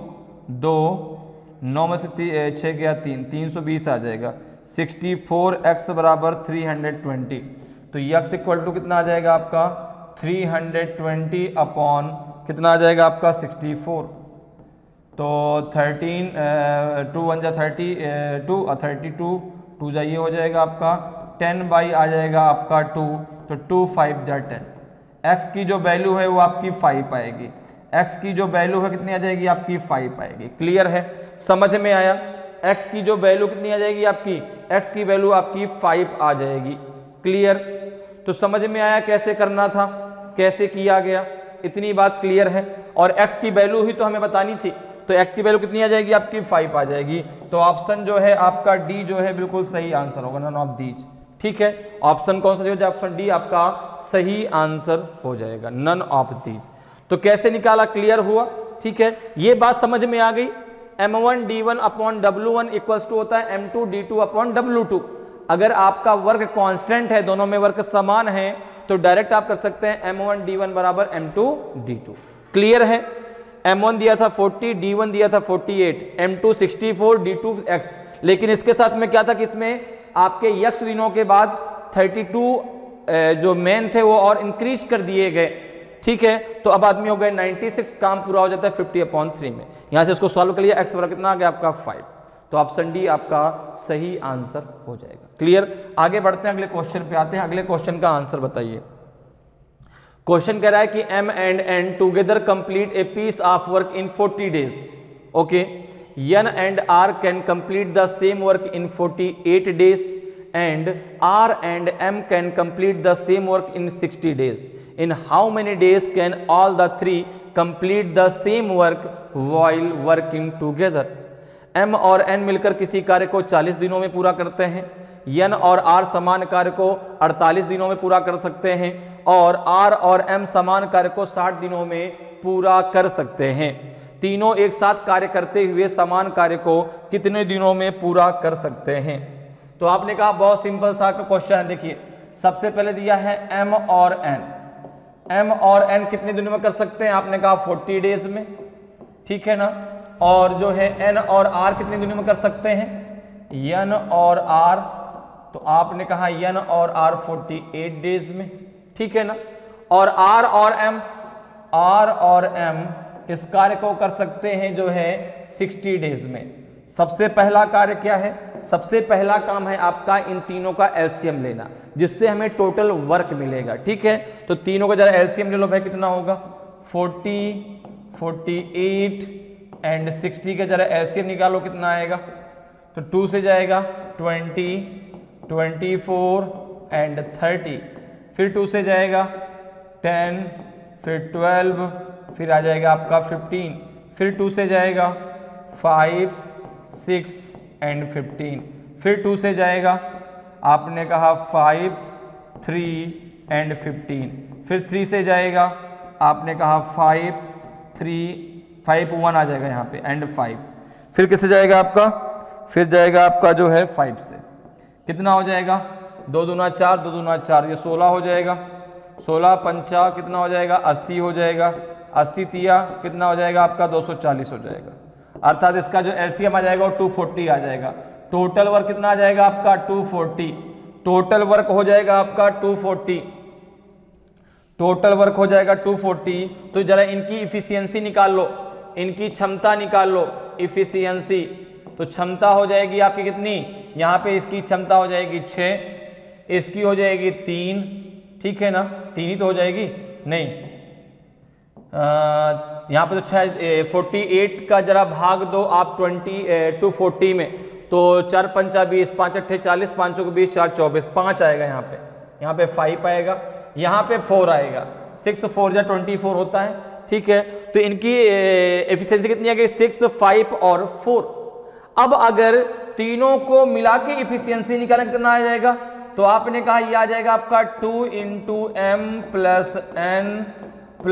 2 9 में से 6 गया 3, 320 आ जाएगा। 64x बराबर 320, तो x इक्वल टू कितना आ जाएगा आपका 320 अपॉन कितना आ जाएगा आपका 64। तो 13 2 1 जा 32 और 32 2 जा ये हो जाएगा आपका 10 आ जाएगा आपका 2, तो 2 5 जा 10। x की जो वैल्यू है वो आपकी 5 आएगी, x की जो वैल्यू है कितनी आ जाएगी आपकी 5 आएगी। क्लियर है, समझ में आया। x की जो वैल्यू कितनी आ जाएगी आपकी, x की वैल्यू आपकी 5 आ जाएगी। क्लियर, तो समझ में आया कैसे करना था, कैसे किया गया, इतनी बात क्लियर है। और x की वैल्यू ही तो हमें बतानी थी, तो x की वैल्यू कितनी आ जाएगी आपकी 5 आ जाएगी। तो ऑप्शन जो है आपका डी जो है बिल्कुल सही आंसर होगा, नन ऑफ दीज। ठीक है, ऑप्शन कौन सा हो जाएगा, ऑप्शन डी आपका सही आंसर हो जाएगा, नन ऑफ दीज। तो कैसे निकाला, क्लियर हुआ। ठीक है, ये बात समझ में आ गई। m1 d1 upon w1 equals to होता है m2 d2 अपॉन w2। अगर आपका वर्क कांस्टेंट है, दोनों में वर्क समान है, तो डायरेक्ट आप कर सकते हैं m1 d1 बराबर m2 d2। क्लियर है, m1 दिया था 40, d1 दिया था 48, m2 64, d2 x। लेकिन इसके साथ में क्या था कि इसमें आपके x दिनों के बाद 32 जो मेन थे वो और इंक्रीज कर दिए गए। ठीक है, तो अब आदमी हो गए 96, काम पूरा हो जाता है 50/3 में। यहां से इसको सॉल्व कर लिया, x बराबर कितना आ गया आपका 5। तो ऑप्शन डी आपका सही आंसर हो जाएगा। क्लियर, आगे बढ़ते हैं, अगले क्वेश्चन पे आते हैं। अगले क्वेश्चन का आंसर बताइए। क्वेश्चन कह रहा है कि m and n together complete a piece of work in 40 days. Okay, n and r can complete the same work in 48 days and r and m can complete the same work in 60 days. In how many days can all the three complete the same work while working together? m और n मिलकर किसी कार्य को 40 दिनों में पूरा करते हैं, n और r समान कार्य को 48 दिनों में पूरा कर सकते हैं और r और m समान कार्य को 60 दिनों में पूरा कर सकते हैं। तीनों एक साथ कार्य करते हुए समान कार्य को कितने दिनों में पूरा कर सकते हैं? तो आपने कहा बहुत सिंपल सा क्वेश्चन है। देखिए, सबसे पहले दिया है m और n, m और n कितने दिनों में कर सकते हैं, आपने कहा 40 डेज में। ठीक है ना, और जो है n और r कितने दिनों में कर सकते हैं, n और r, तो आपने कहा n और r 48 डेज में। ठीक है ना, और r और m इस कार्य को कर सकते हैं जो है 60 डेज में। सबसे पहला कार्य क्या है, सबसे पहला काम है आपका इन तीनों का एलसीएम लेना, जिससे हमें टोटल वर्क मिलेगा। ठीक है, तो तीनों का जरा एलसीएम ले लो भाई, कितना होगा 40, 48 एंड 60 का जरा एलसीएम निकालो, कितना आएगा, तो 2 से जाएगा 20, 24 एंड 30, फिर 2 से जाएगा 10, फिर 12, फिर आ जाएगा आपका 15, फिर 2 से जाएगा 5, 6 एंड 15, फिर 2 से जाएगा आपने कहा 5, 3 एंड 15, फिर 3 से जाएगा आपने कहा 5, 3, 1 आ जाएगा यहाँ पे एंड 5, फिर किससे जाएगा आपका, फिर जाएगा आपका जो है 5 से, कितना हो जाएगा 2 दूना 4, 2 दूना 4, ये 16 हो जाएगा, 16 पंचा कितना हो जाएगा 80 हो जाएगा, 80 तिया कितना हो जाएगा आपका 240 हो जाएगा। अर्थात इसका जो एलसीएम आ जाएगा वो 240 आ जाएगा। टोटल वर्क कितना आ जाएगा आपका 240, टोटल वर्क हो जाएगा आपका 240, टोटल वर्क हो जाएगा 240। तो जरा इनकी इफिशियंसी निकाल लो, इनकी क्षमता निकाल लो, इफिशियंसी, तो क्षमता हो जाएगी आपकी कितनी यहाँ पे इसकी क्षमता हो जाएगी 6, इसकी हो जाएगी 3, ठीक है ना, 3 ही तो हो जाएगी, नहीं यहाँ पे तो 6, 48 का जरा भाग दो आप 40 में, तो 4 पंचा 20, 5 अट्ठे 40, 5 चौक 20, 4 24, 5 आएगा यहाँ पे 5 आएगा, यहाँ पे 4 आएगा, 6 4 जा 24 होता है, ठीक है। तो इनकी एफिशिएंसी कितनी आ गई, 6, 5 और 4। अब अगर तीनों को मिला के एफिशिएंसी निकालना कितना आ जाएगा, तो आपने कहा ये आ जाएगा आपका 2 × m + n +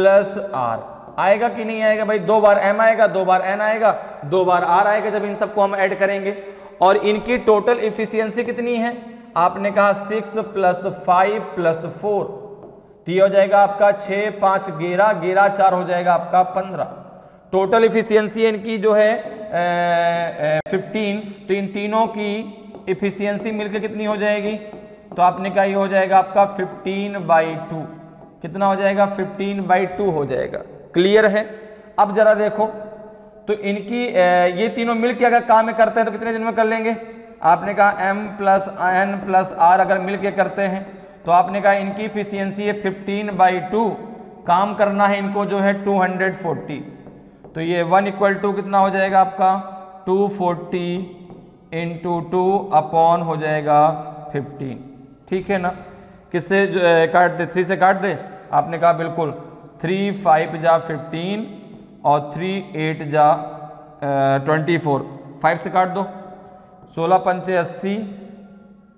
r, आएगा कि नहीं आएगा भाई, 2 बार m आएगा, 2 बार n आएगा, 2 बार r आएगा जब इन सबको हम ऐड करेंगे। और इनकी टोटल एफिशिएंसी कितनी है, आपने कहा 6 + 5 + 4, तो ये हो जाएगा आपका 6 5 11 11 4 हो जाएगा आपका 15। टोटल एफिशिएंसी इनकी जो है 15, तो इन तीनों की एफिशिएंसी मिलकर कितनी हो जाएगी, तो आपने कहा ये हो जाएगा आपका 15/2, कितना हो जाएगा 15/2 हो जाएगा। क्लियर है। अब जरा देखो तो इनकी ये तीनों मिलकर अगर काम करते हैं तो कितने दिन में कर लेंगे, आपने कहा m + n + r अगर मिलके करते हैं तो आपने कहा इनकी एफिशिएंसी है 15/2, काम करना है इनको जो है 240, तो ये 1 = कितना हो जाएगा आपका 240 × 2 हो जाएगा 15, ठीक है ना। किससे काट दे, 3 से काट दे, आपने कहा बिल्कुल, 3 5 जा 15 और 3 8 जा 24, 5 से काट दो, 16 पंचे 80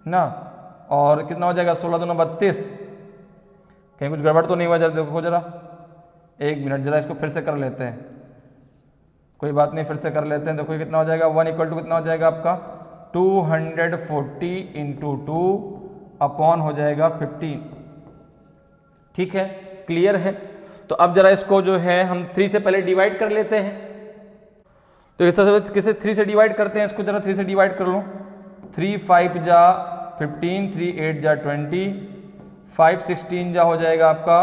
ना, और कितना हो जाएगा 16 दूना 32, कहीं कुछ गड़बड़ तो नहीं हुआ, जरा देखो जरा, 1 मिनट जरा इसको फिर से कर लेते हैं, कोई बात नहीं फिर से कर लेते हैं। देखो कितना हो जाएगा 1 = कितना हो जाएगा आपका 240 × 2 हो जाएगा 15, ठीक है। क्लियर है। तो अब जरा इसको जो है हम 3 से पहले डिवाइड कर लेते हैं, तो किसे 3 से डिवाइड करते हैं, इसको जरा 3 से डिवाइड कर लो, 3 5 जा 15, 3 8 जा 20, 5 16 जा हो जाएगा आपका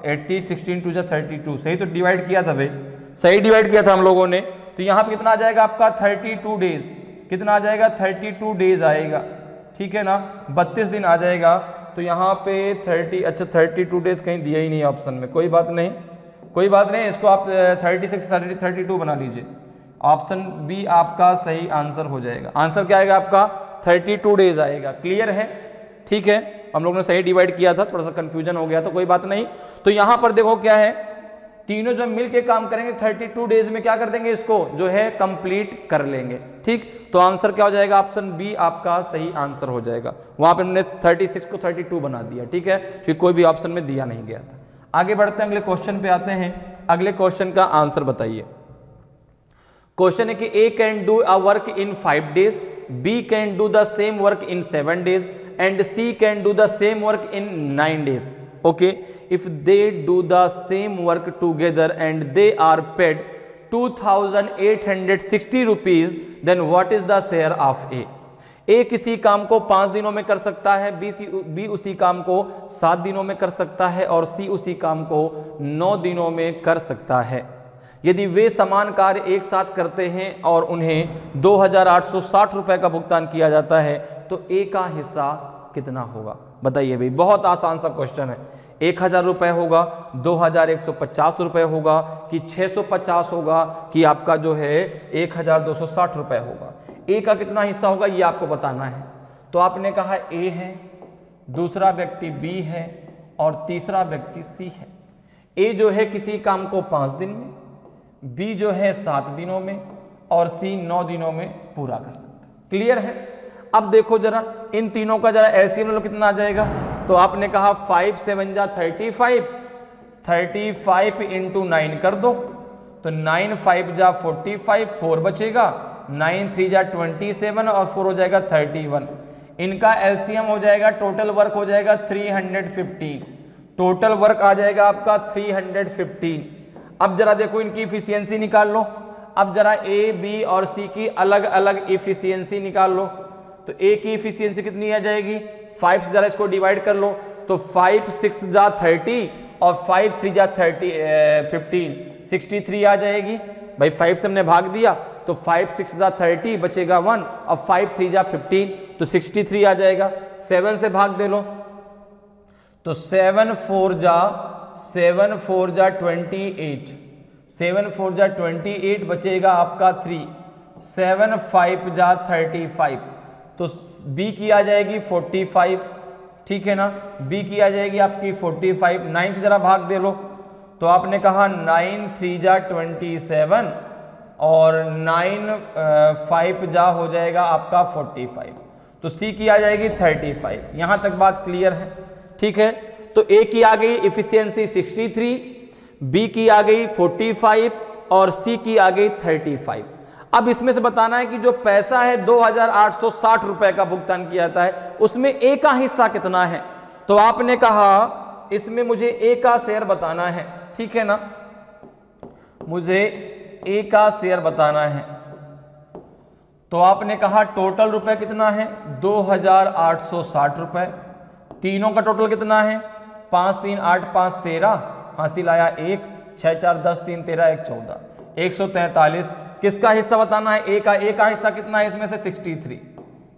80, 16 2 जा 32, सही तो डिवाइड किया था भाई, सही डिवाइड किया था हम लोगों ने। तो यहाँ पे कितना आ जाएगा आपका 32 डेज, कितना आ जाएगा 32 डेज आएगा, ठीक है ना, 32 दिन आ जाएगा। तो यहाँ पे 32 डेज कहीं दिया ही नहीं है ऑप्शन में, कोई बात नहीं, कोई बात नहीं, इसको आप 36 32 बना लीजिए, ऑप्शन बी आपका सही आंसर हो जाएगा। आंसर क्या आएगा आपका 32 डेज आएगा। क्लियर है, ठीक है, हम लोगों ने सही डिवाइड किया था, थोड़ा सा कंफ्यूजन हो गया था, कोई बात नहीं। तो यहाँ पर देखो क्या है, तीनों जब मिलके काम करेंगे 32 डेज में क्या कर देंगे, इसको जो है कंप्लीट कर लेंगे, ठीक। तो आंसर क्या हो जाएगा, ऑप्शन बी आपका सही आंसर हो जाएगा। वहां पे हमने 36 को 32 बना दिया, ठीक है, क्योंकि कोई भी ऑप्शन में दिया नहीं गया था। आगे बढ़ते हैं, अगले क्वेश्चन पे आते हैं। अगले क्वेश्चन का आंसर बताइए। क्वेश्चन है कि A can do a work in 5 days, B can do the same work in 7 days and C can do the same work in 9 days. Okay, if they do the same work together and they are paid 2860 rupees, then what is the share of A? A किसी काम को 5 दिनों में कर सकता है, B उसी काम को 7 दिनों में कर सकता है और C उसी काम को 9 दिनों में कर सकता है। यदि वे समान कार्य एक साथ करते हैं और उन्हें 2860 रुपए का भुगतान किया जाता है तो A का हिस्सा कितना होगा, बताइए भाई। बहुत आसान सा क्वेश्चन है। 1000 रुपए होगा, 2150 रुपए होगा कि 650 होगा कि आपका जो है 1260 रुपए होगा। ए का कितना हिस्सा होगा ये आपको बताना है। तो आपने कहा ए है, दूसरा व्यक्ति बी है और तीसरा व्यक्ति सी है। ए जो है किसी काम को 5 दिन में, बी जो है 7 दिनों में और सी 9 दिनों में पूरा कर सकता है। क्लियर है। अब देखो जरा इन तीनों का जरा एलसीएम लो कितना आ जाएगा। तो आपने कहा 5 7 जा 35, 35 इंटू 9 कर दो तो 9 5 जा 45, 4 बचेगा, 9 3 जा 27 और 4 हो जाएगा 31। इनका एलसीएम हो जाएगा, टोटल वर्क हो जाएगा 315। टोटल वर्क आ जाएगा आपका 315। अब जरा देखो इनकी इफिशियंसी निकाल लो। अब जरा ए बी और सी की अलग अलग इफिशियंसी निकाल लो। तो ए की इफिशियंसी कितनी आ जाएगी, 5 से जरा इसको डिवाइड कर लो तो 5 6 जा 30 और 5 3 जा 15, 63 आ जाएगी भाई। 5 से हमने भाग दिया तो 5 6 जा 30 बचेगा 1, अब 5 3 जा 15 तो 63 आ जाएगा। 7 से भाग दे लो तो 7 4 जा 28, 7 4 जा 28 बचेगा आपका 3, 7 5 जा 35 तो बी की आ जाएगी 45, ठीक है ना, बी की आ जाएगी आपकी 45। 9 से जरा भाग दे लो तो आपने कहा 9 3 जा 27 और 9 5 जा हो जाएगा आपका 45, तो सी की आ जाएगी 35। यहां तक बात क्लियर है, ठीक है। तो ए की आ गई इफिशियंसी 63, बी की आ गई 45 और सी की आ गई 35। अब इसमें से बताना है कि जो पैसा है 2860 रुपए का भुगतान किया जाता है, उसमें ए का हिस्सा कितना है। तो आपने कहा इसमें मुझे ए का शेयर बताना है, ठीक है ना, मुझे ए का शेयर बताना है। तो आपने कहा टोटल रुपए कितना है 2860 रुपए, तीनों का टोटल कितना है 5 3 8 5 13, हासिल आया 1, 6 4 10 3 13 1 14, 143। किसका हिस्सा बताना है ए का हिस्सा कितना है इसमें से 63।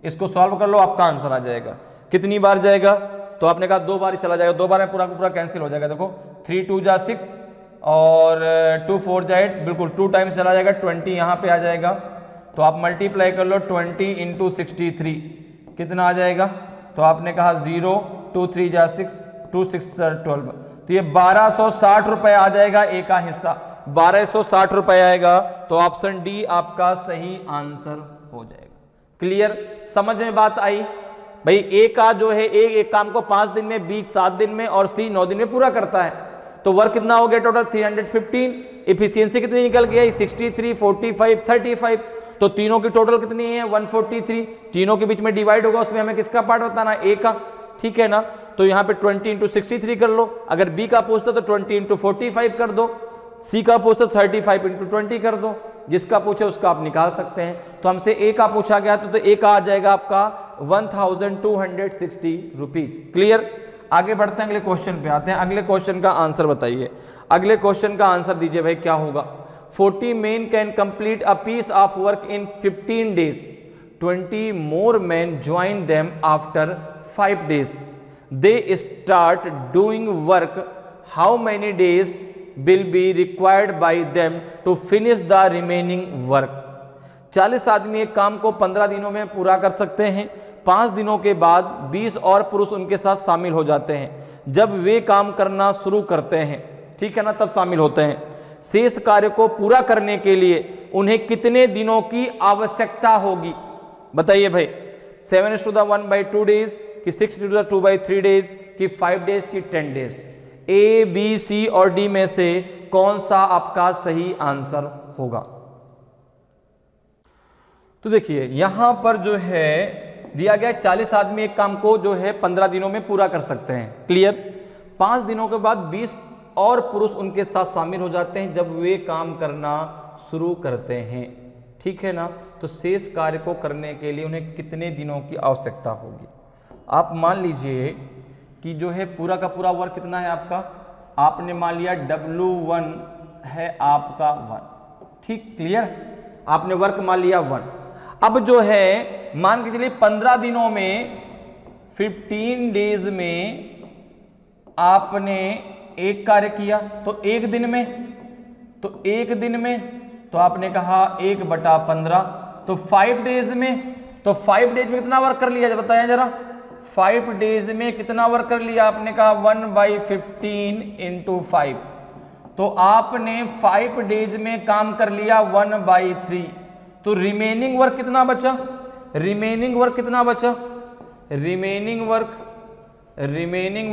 इसको सॉल्व कर लो, आपका आंसर आ जाएगा। कितनी बार जाएगा, तो आपने कहा 2 बार ही चला जाएगा, 2 बार में पूरा का पूरा कैंसिल हो जाएगा। देखो 3 2 जा 6 और 2 4 जा 8, बिल्कुल 2 टाइम्स चला जाएगा, 20 यहाँ पे आ जाएगा। तो आप मल्टीप्लाई कर लो 20 इंटू 63 कितना आ जाएगा। तो आपने कहा 0 2 3 जा 6 2 6 12, तो ये 1260 रुपए आ जाएगा ए का हिस्सा, 1260 रुपए आएगा। तो ऑप्शन डी आपका सही आंसर हो जाएगा। क्लियर, समझ में बात आई भाई। ए का जो है एक काम को 5 दिन में, बी 7 दिन में और सी 9 दिन में पूरा करता है। तो वर्क कितना हो गया टोटल 315, इफिशियंसी कितनी निकल गया 63 45 35, तो तीनों की टोटल कितनी है 143। तीनों के बीच में डिवाइड होगा, उसमें हमें किसका पार्ट बताना है ए का, ठीक है ना। तो यहाँ पे 20 इंटू 63 कर लो, अगर बी का पूछता तो 20 इंटू 45 कर दो, सी का पूछता तो 35 इंटू 20 कर दो, जिसका पूछे उसका आप निकाल सकते हैं। तो हमसे ए का पूछा गया तो ए का आ जाएगा आपका 1260 रुपीज। क्लियर, आगे बढ़ते हैं, अगले क्वेश्चन पे आते हैं। अगले क्वेश्चन का आंसर बताइए, अगले क्वेश्चन का आंसर दीजिए भाई, क्या होगा। 40 men can complete a piece of work in 15 days, 20 more men join them after 5 days. They start doing work. How many days will be required by them to finish the remaining work? 40 आदमी एक काम को 15 दिनों में पूरा कर सकते हैं। 5 दिनों के बाद 20 और पुरुष उनके साथ शामिल हो जाते हैं। जब वे काम करना शुरू करते हैं, ठीक है ना, तब शामिल होते हैं। शेष कार्य को पूरा करने के लिए उन्हें कितने दिनों की आवश्यकता होगी, बताइए भाई। 7:1/2 days कि 6:2/3 days कि 5 days की 10 days। ए बी सी और डी में से कौन सा आपका सही आंसर होगा। तो देखिए यहां पर जो है दिया गया 40 आदमी एक काम को जो है 15 दिनों में पूरा कर सकते हैं। क्लियर, 5 दिनों के बाद 20 और पुरुष उनके साथ शामिल हो जाते हैं जब वे काम करना शुरू करते हैं, ठीक है ना। तो शेष कार्य को करने के लिए उन्हें कितने दिनों की आवश्यकता होगी। आप मान लीजिए कि जो है पूरा का पूरा वर्क कितना है आपका, आपने मान लिया W1 है आपका 1, ठीक, क्लियर, आपने वर्क मान लिया 1। अब जो है मान के चलिए 15 दिनों में 15 डेज में आपने एक कार्य किया, तो एक दिन में तो आपने कहा 1/15, तो 5 डेज में, तो 5 डेज में कितना वर्क कर लिया बताया जरा। 5 डेज में कितना वर्क कर लिया, आपने कहा 1/15 इंटू 5, तो आपने 5 डेज में काम कर लिया 1/3, तो रिमेनिंग वर्क कितना बचा, रिमेनिंग वर्क कितना बचा, रिमेनिंग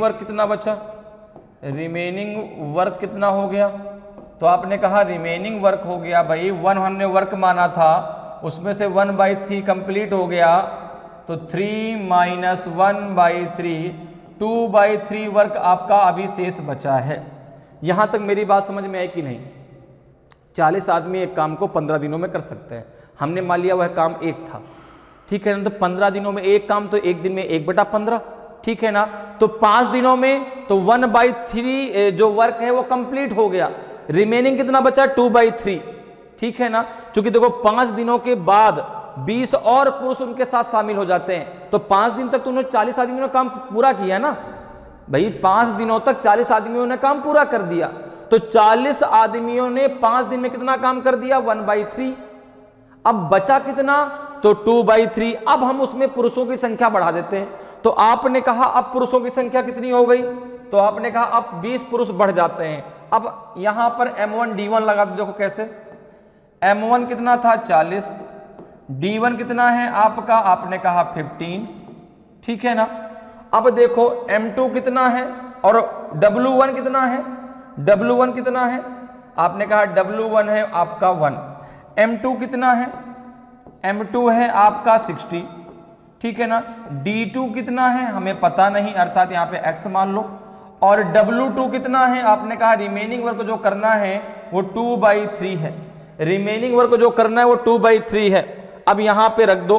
वर्क कितना बचा, रिमेनिंग वर्क कितना हो गया। तो आपने कहा रिमेनिंग वर्क हो गया भाई 1 हमने वर्क माना था, उसमें से 1/3 कंप्लीट हो गया, तो 3 - 1/3 2/3 वर्क आपका अभी शेष बचा है। यहां तक मेरी बात समझ में आई कि नहीं। 40 आदमी एक काम को 15 दिनों में कर सकते हैं, हमने मान लिया वह काम एक था, ठीक है ना। तो 15 दिनों में एक काम, तो एक दिन में 1/15, ठीक है ना। तो 5 दिनों में तो 1/3 जो वर्क है वो कंप्लीट हो गया, रिमेनिंग कितना बचा 2/3, ठीक है ना, क्योंकि देखो 5 दिनों के बाद 20 और पुरुष उनके साथ शामिल हो जाते हैं, तो 5 दिन तक तो उन्होंने 40 आदमियों ने काम पूरा किया ना भाई, 5 दिनों तक 40 आदमियों ने काम पूरा कर दिया। तो 40 आदमियों ने 5 दिन में कितना काम कर दिया, 1/3। अब बचा कितना, तो 2/3। अब हम उसमें पुरुषों की संख्या बढ़ा देते हैं। तो आपने कहा अब पुरुषों की संख्या कितनी हो गई, तो आपने कहा अब 20 पुरुष बढ़ जाते हैं। अब यहां पर M1 D1 लगा दो, देखो कैसे, M1 कितना था 40, D1 कितना है आपका, आपने कहा 15, ठीक है ना। अब देखो M2 कितना है और W1 कितना है, W1 कितना है, आपने कहा W1 है आपका 1, M2 कितना है, M2 है आपका 60, ठीक है ना। D2 कितना है हमें पता नहीं, अर्थात यहाँ पे X मान लो, और W2 कितना है, आपने कहा रिमेनिंग वर्क जो करना है वो 2/3 है, रिमेनिंग वर्क जो करना है वो 2/3 है। अब यहां पे रख दो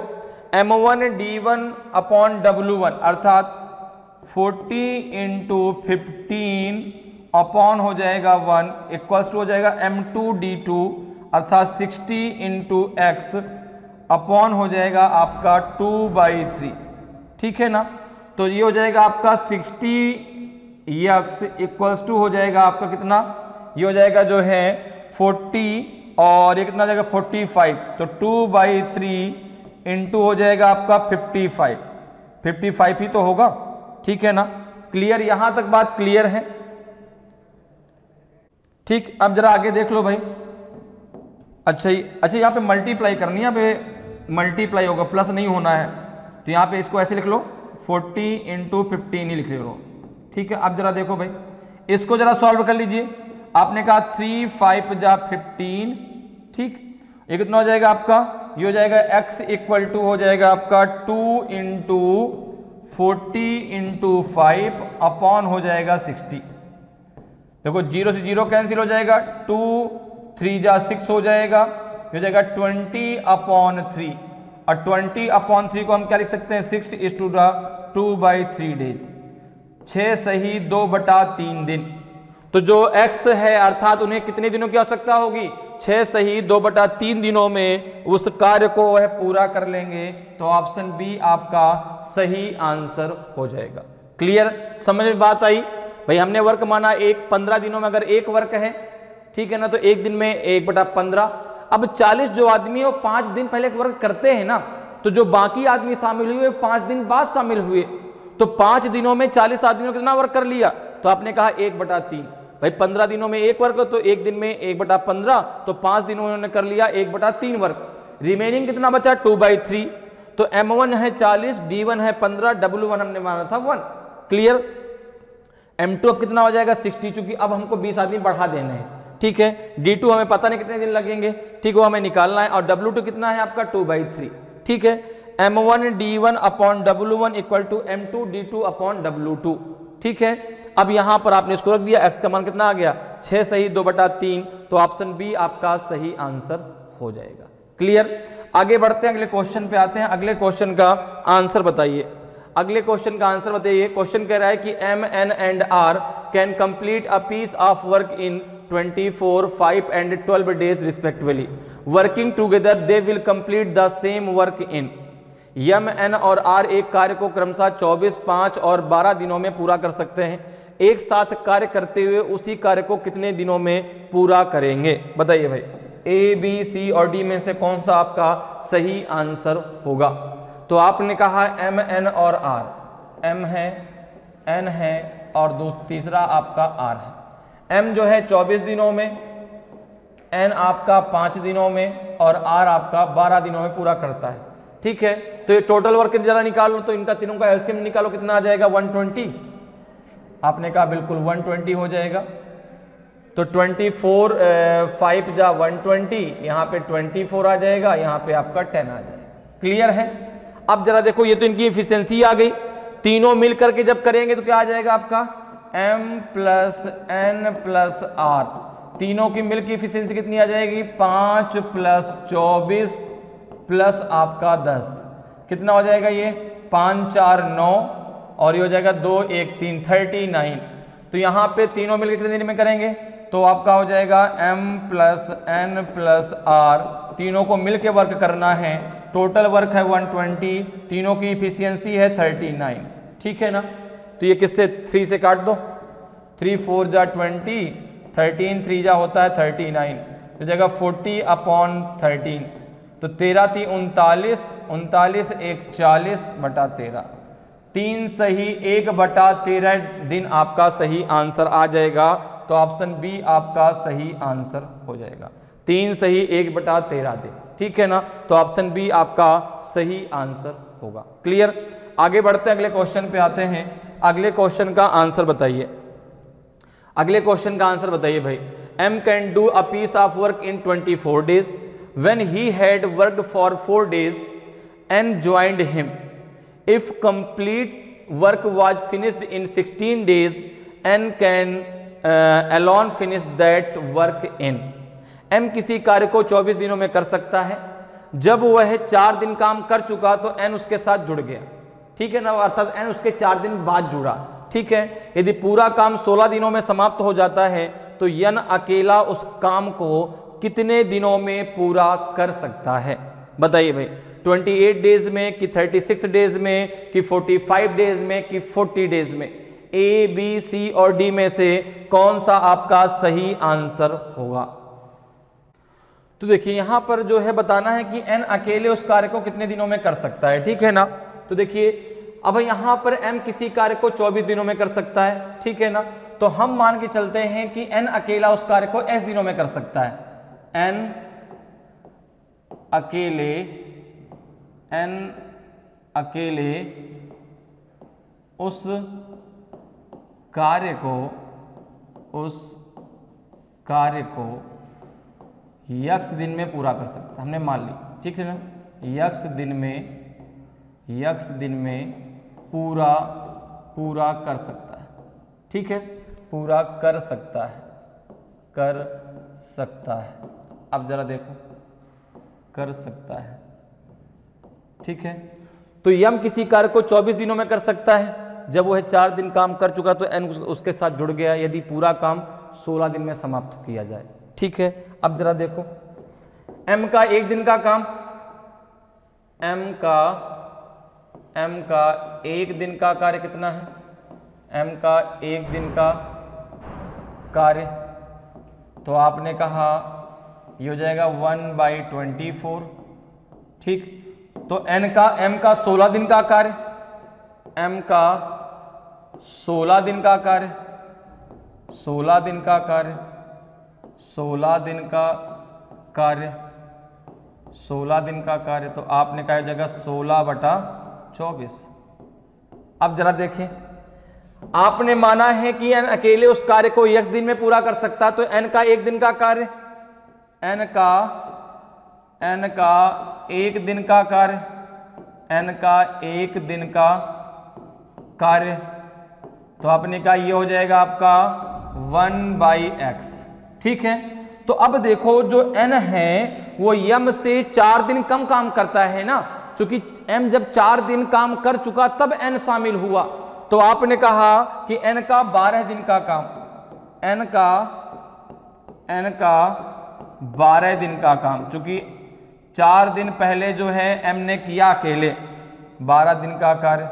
M1 D1 अपॉन W1, अर्थात 40 × 15 अपॉन हो जाएगा 1 इक्वल्स टू हो जाएगा M2 D2, अर्थात 60 × X अपॉन हो जाएगा आपका 2/3, ठीक है ना। तो ये हो जाएगा आपका 60X इक्वल्स टू हो जाएगा आपका कितना, ये हो जाएगा जो है 40 और ये कितना हो जाएगा 45, तो 2/3 इंटू हो जाएगा आपका 55 ही तो होगा, ठीक है ना। क्लियर, यहां तक बात क्लियर है, ठीक। अब जरा आगे देख लो भाई। अच्छा यहाँ पे मल्टीप्लाई करनी है, यहाँ पे मल्टीप्लाई होगा, प्लस नहीं होना है, तो यहाँ पे इसको ऐसे लिख लो 40 × 15 ही लिख लो, ठीक है। अब जरा देखो भाई, इसको जरा सॉल्व कर लीजिए। आपने कहा 3 5 जा 15, ठीक, ये कितना हो जाएगा आपका, ये हो जाएगा X इक्वल टू हो जाएगा आपका 2 × 40 × 5 अपॉन हो जाएगा 60। देखो 0 से 0 कैंसिल हो जाएगा, 2 3 जा 6 हो जाएगा, ये हो जाएगा 20/3, और 20/3 को हम क्या लिख सकते हैं, 6 = 2/3 डेज, 6 सही 2/3 दिन। तो जो X है अर्थात उन्हें कितने दिनों की आवश्यकता होगी, 6 सही 2/3 दिनों में उस कार्य को वह पूरा कर लेंगे। तो ऑप्शन बी आपका सही आंसर हो जाएगा। क्लियर, समझ में बात आई भाई। हमने वर्क माना 15 दिनों में अगर एक वर्क है, ठीक है ना, तो एक दिन में 1/15। अब 40 जो आदमी है वो 5 दिन पहले वर्क करते हैं ना, तो जो बाकी आदमी शामिल हुए 5 दिन बाद शामिल हुए, तो 5 दिनों में 40 आदमियों ने कितना वर्क कर लिया, तो आपने कहा 1/3 भाई। 15 दिनों में एक वर्क तो एक दिन में 1/15, तो 5 दिनों में उन्होंने कर लिया 1/3 वर्क। रिमेनिंग कितना बचा, 2/3। तो M1 है 40, D1 है 15, W1 हमने माना था 1। क्लियर। M2 अब कितना हो जाएगा 60, चूंकि अब हमको 20 आदमी बढ़ा देने हैं, ठीक है। D2 हमें पता नहीं कितने दिन लगेंगे, ठीक, वो हमें निकालना है। और W2 कितना है आपका 2/3, ठीक है। M1 D1 upon W1 equal to M2 D2 upon W2, ठीक है। अब यहां पर आपने इसको रख दिया, X का मान कितना आ गया 6 सही 2/3, तो ऑप्शन बी आपका सही आंसर हो जाएगा। क्लियर। आगे बढ़ते हैं, अगले क्वेश्चन पे आते हैं। अगले क्वेश्चन का आंसर बताइए, अगले क्वेश्चन का आंसर बताइए। क्वेश्चन कह रहा है कि M, N and R can complete a piece of work in 24, 5 and 12 days respectively. Working together they will complete the same work in. M, N और R एक कार्य को क्रमशः 24, 5 और 12 दिनों में पूरा कर सकते हैं। एक साथ कार्य करते हुए उसी कार्य को कितने दिनों में पूरा करेंगे, बताइए भाई। A, B, C और D में से कौन सा आपका सही आंसर होगा। तो आपने कहा M, N और R, M है, N है और तीसरा आपका R है। M जो है 24 दिनों में, N आपका 5 दिनों में और R आपका 12 दिनों में पूरा करता है, ठीक है। तो ये टोटल वर्क जरा निकाल लो, तो इनका तीनों का एलसीएम निकालो, कितना आ जाएगा 120। आपने कहा बिल्कुल 120 हो जाएगा। तो 24 5 जा 120, यहाँ पे 24 आ जाएगा, यहाँ पे आपका 10 आ जाएगा। क्लियर है। अब जरा देखो, ये तो इनकी एफिशिएंसी आ गई, तीनों मिल करके जब करेंगे तो क्या आ जाएगा आपका M + N + R, तीनों की मिल की एफिशिएंसी कितनी आ जाएगी 5 + 24 प्लस आपका 10, कितना हो जाएगा ये 5 4 9 और ये हो जाएगा 2 1 3 39। तो यहाँ पे तीनों मिलकर कितने दिन में करेंगे तो आपका हो जाएगा m plus n plus r, तीनों को मिलके वर्क करना है, टोटल वर्क है 120, तीनों की इफिशियंसी है 39, ठीक है ना। तो ये किससे 3 से काट दो, 3 4 जा 20, 13 3 जा होता है 39, तो जगह 40/13, तो 13 × 39, 39 1 40/13, 3 सही 1/13 दिन आपका सही आंसर आ जाएगा। तो ऑप्शन बी आपका सही आंसर हो जाएगा, 3 सही 1/13 दिन, ठीक है ना। तो ऑप्शन बी आपका सही आंसर होगा। क्लियर। आगे बढ़ते हैं, अगले क्वेश्चन पे आते हैं। अगले क्वेश्चन का आंसर बताइए, अगले क्वेश्चन का आंसर बताइए भाई। M can do a piece of work in 24 days when he had worked for 4 days and joined him. If complete work was finished in 16 days and can alone finish that work in. M किसी कार्य को 24 दिनों में कर सकता है, जब वह 4 दिन काम कर चुका तो N उसके साथ जुड़ गया, ठीक है ना, अर्थात N उसके 4 दिन बाद जुड़ा, ठीक है। यदि पूरा काम 16 दिनों में समाप्त हो जाता है तो N अकेला उस काम को कितने दिनों में पूरा कर सकता है, बताइए भाई। 28 डेज में कि 36 डेज में कि 45 डेज में कि 40 डेज में, A, B, C और D में से कौन सा आपका सही आंसर होगा। तो देखिए यहां पर जो है बताना है कि N अकेले उस कार्य को कितने दिनों में कर सकता है, ठीक है ना। तो देखिए अब यहां पर M किसी कार्य को 24 दिनों में कर सकता है, ठीक है ना। तो हम मान के चलते हैं कि N अकेला उस कार्य को S दिनों में कर सकता है, N अकेले उस कार्य को यक्स दिन में पूरा कर सकता है, हमने मान ली, ठीक है ना। यक्स दिन में पूरा कर सकता है, ठीक है, पूरा कर सकता है। अब जरा देखो, कर सकता है, ठीक है। तो यम किसी कार्य को 24 दिनों में कर सकता है, जब वह 4 दिन काम कर चुका तो N उसके साथ जुड़ गया, यदि पूरा काम 16 दिन में समाप्त किया जाए, ठीक है। अब जरा देखो M का 1 दिन का काम, M का 1 दिन का कार्य कितना है, M का 1 दिन का कार्य, तो आपने कहा ये हो जाएगा 1/24, ठीक। तो M का 16 दिन का कार्य, M का 16 दिन का कार्य, 16 दिन का कार्य, 16 दिन का कार्य, 16 दिन का कार्य, तो आपने कहा जगह 16/24। अब जरा देखें, आपने माना है कि N अकेले उस कार्य को x दिन में पूरा कर सकता, तो N का 1 दिन का कार्य, N का 1 दिन का कार्य, N का 1 दिन का कार्य, तो आपने कहा ये हो जाएगा आपका 1/x, ठीक है। तो अब देखो जो N है वो M से 4 दिन कम काम करता है ना, क्योंकि M जब 4 दिन काम कर चुका तब N शामिल हुआ, तो आपने कहा कि N का 12 दिन का काम, N का 12 दिन का काम, चूंकि 4 दिन पहले जो है M ने किया अकेले, 12 दिन का कार्य,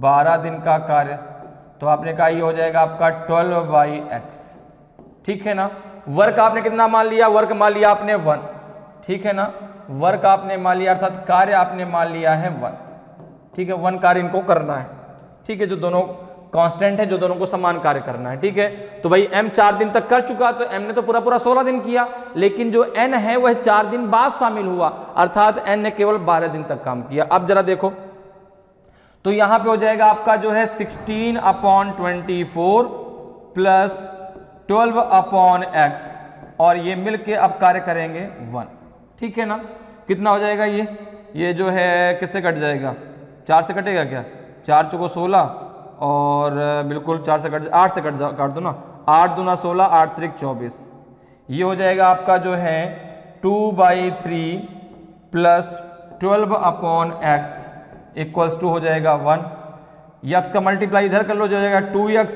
12 दिन का कार्य, तो आपने कहा ये हो जाएगा आपका 12/x, ठीक है ना। वर्क आपने कितना मान लिया, वर्क मान लिया आपने 1, ठीक है ना, वर्क आपने मान लिया अर्थात कार्य आपने मान लिया है 1, ठीक है। 1 कार्य इनको करना है, ठीक है, जो दोनों कांस्टेंट है, जो दोनों को समान कार्य करना है, ठीक है। तो भाई M 4 दिन तक कर चुका, तो M ने तो पूरा 16 दिन किया, लेकिन जो N है वह 4 दिन बाद शामिल हुआ, अर्थात N ने केवल 12 दिन तक काम किया। अब जरा देखो, तो यहां पे हो जाएगा आपका जो है 16/24 प्लस 12/x, और ये मिलके अब कार्य करेंगे 1, ठीक है ना। कितना हो जाएगा ये जो है किससे कट जाएगा, 4 से कटेगा क्या, 4 चौको 16 और बिल्कुल 4 से 8 से काट दो ना, 8 दूना 16, 8 त्रिक 24, ये हो जाएगा आपका जो है 2/3 प्लस 12/x इक्वल्स टू हो जाएगा 1। यक्स का मल्टीप्लाई इधर कर लो, जो हो जाएगा 2x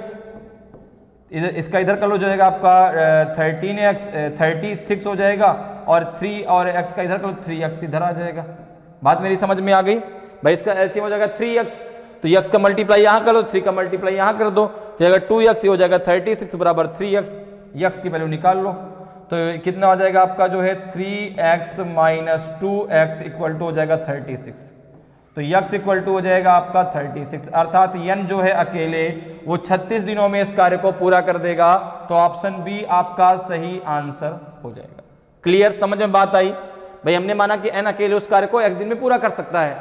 इसका इधर कर लो, जो जाएगा आपका 36 हो जाएगा, और 3 और x का इधर कर लो 3x इधर आ जाएगा। बात मेरी समझ में आ गई भाई? इसका एलसीएम हो जाएगा 3x, तो x का मल्टीप्लाई यहाँ कर लो, 3 का मल्टीप्लाई यहाँ कर दो, तो जाएगा 2x, हो जाएगा 36 बराबर 3x। x की वैल्यू निकाल लो, तो कितना हो जाएगा आपका जो है 3x minus 2x equal to हो जाएगा 36। तो x इक्वल टू हो जाएगा आपका 36, अर्थात n जो है अकेले वो 36 दिनों में इस कार्य को पूरा कर देगा। तो ऑप्शन बी आपका सही आंसर हो जाएगा। क्लियर, समझ में बात आई भाई? हमने माना कि n अकेले उस कार्य को 1 दिन में पूरा कर सकता है,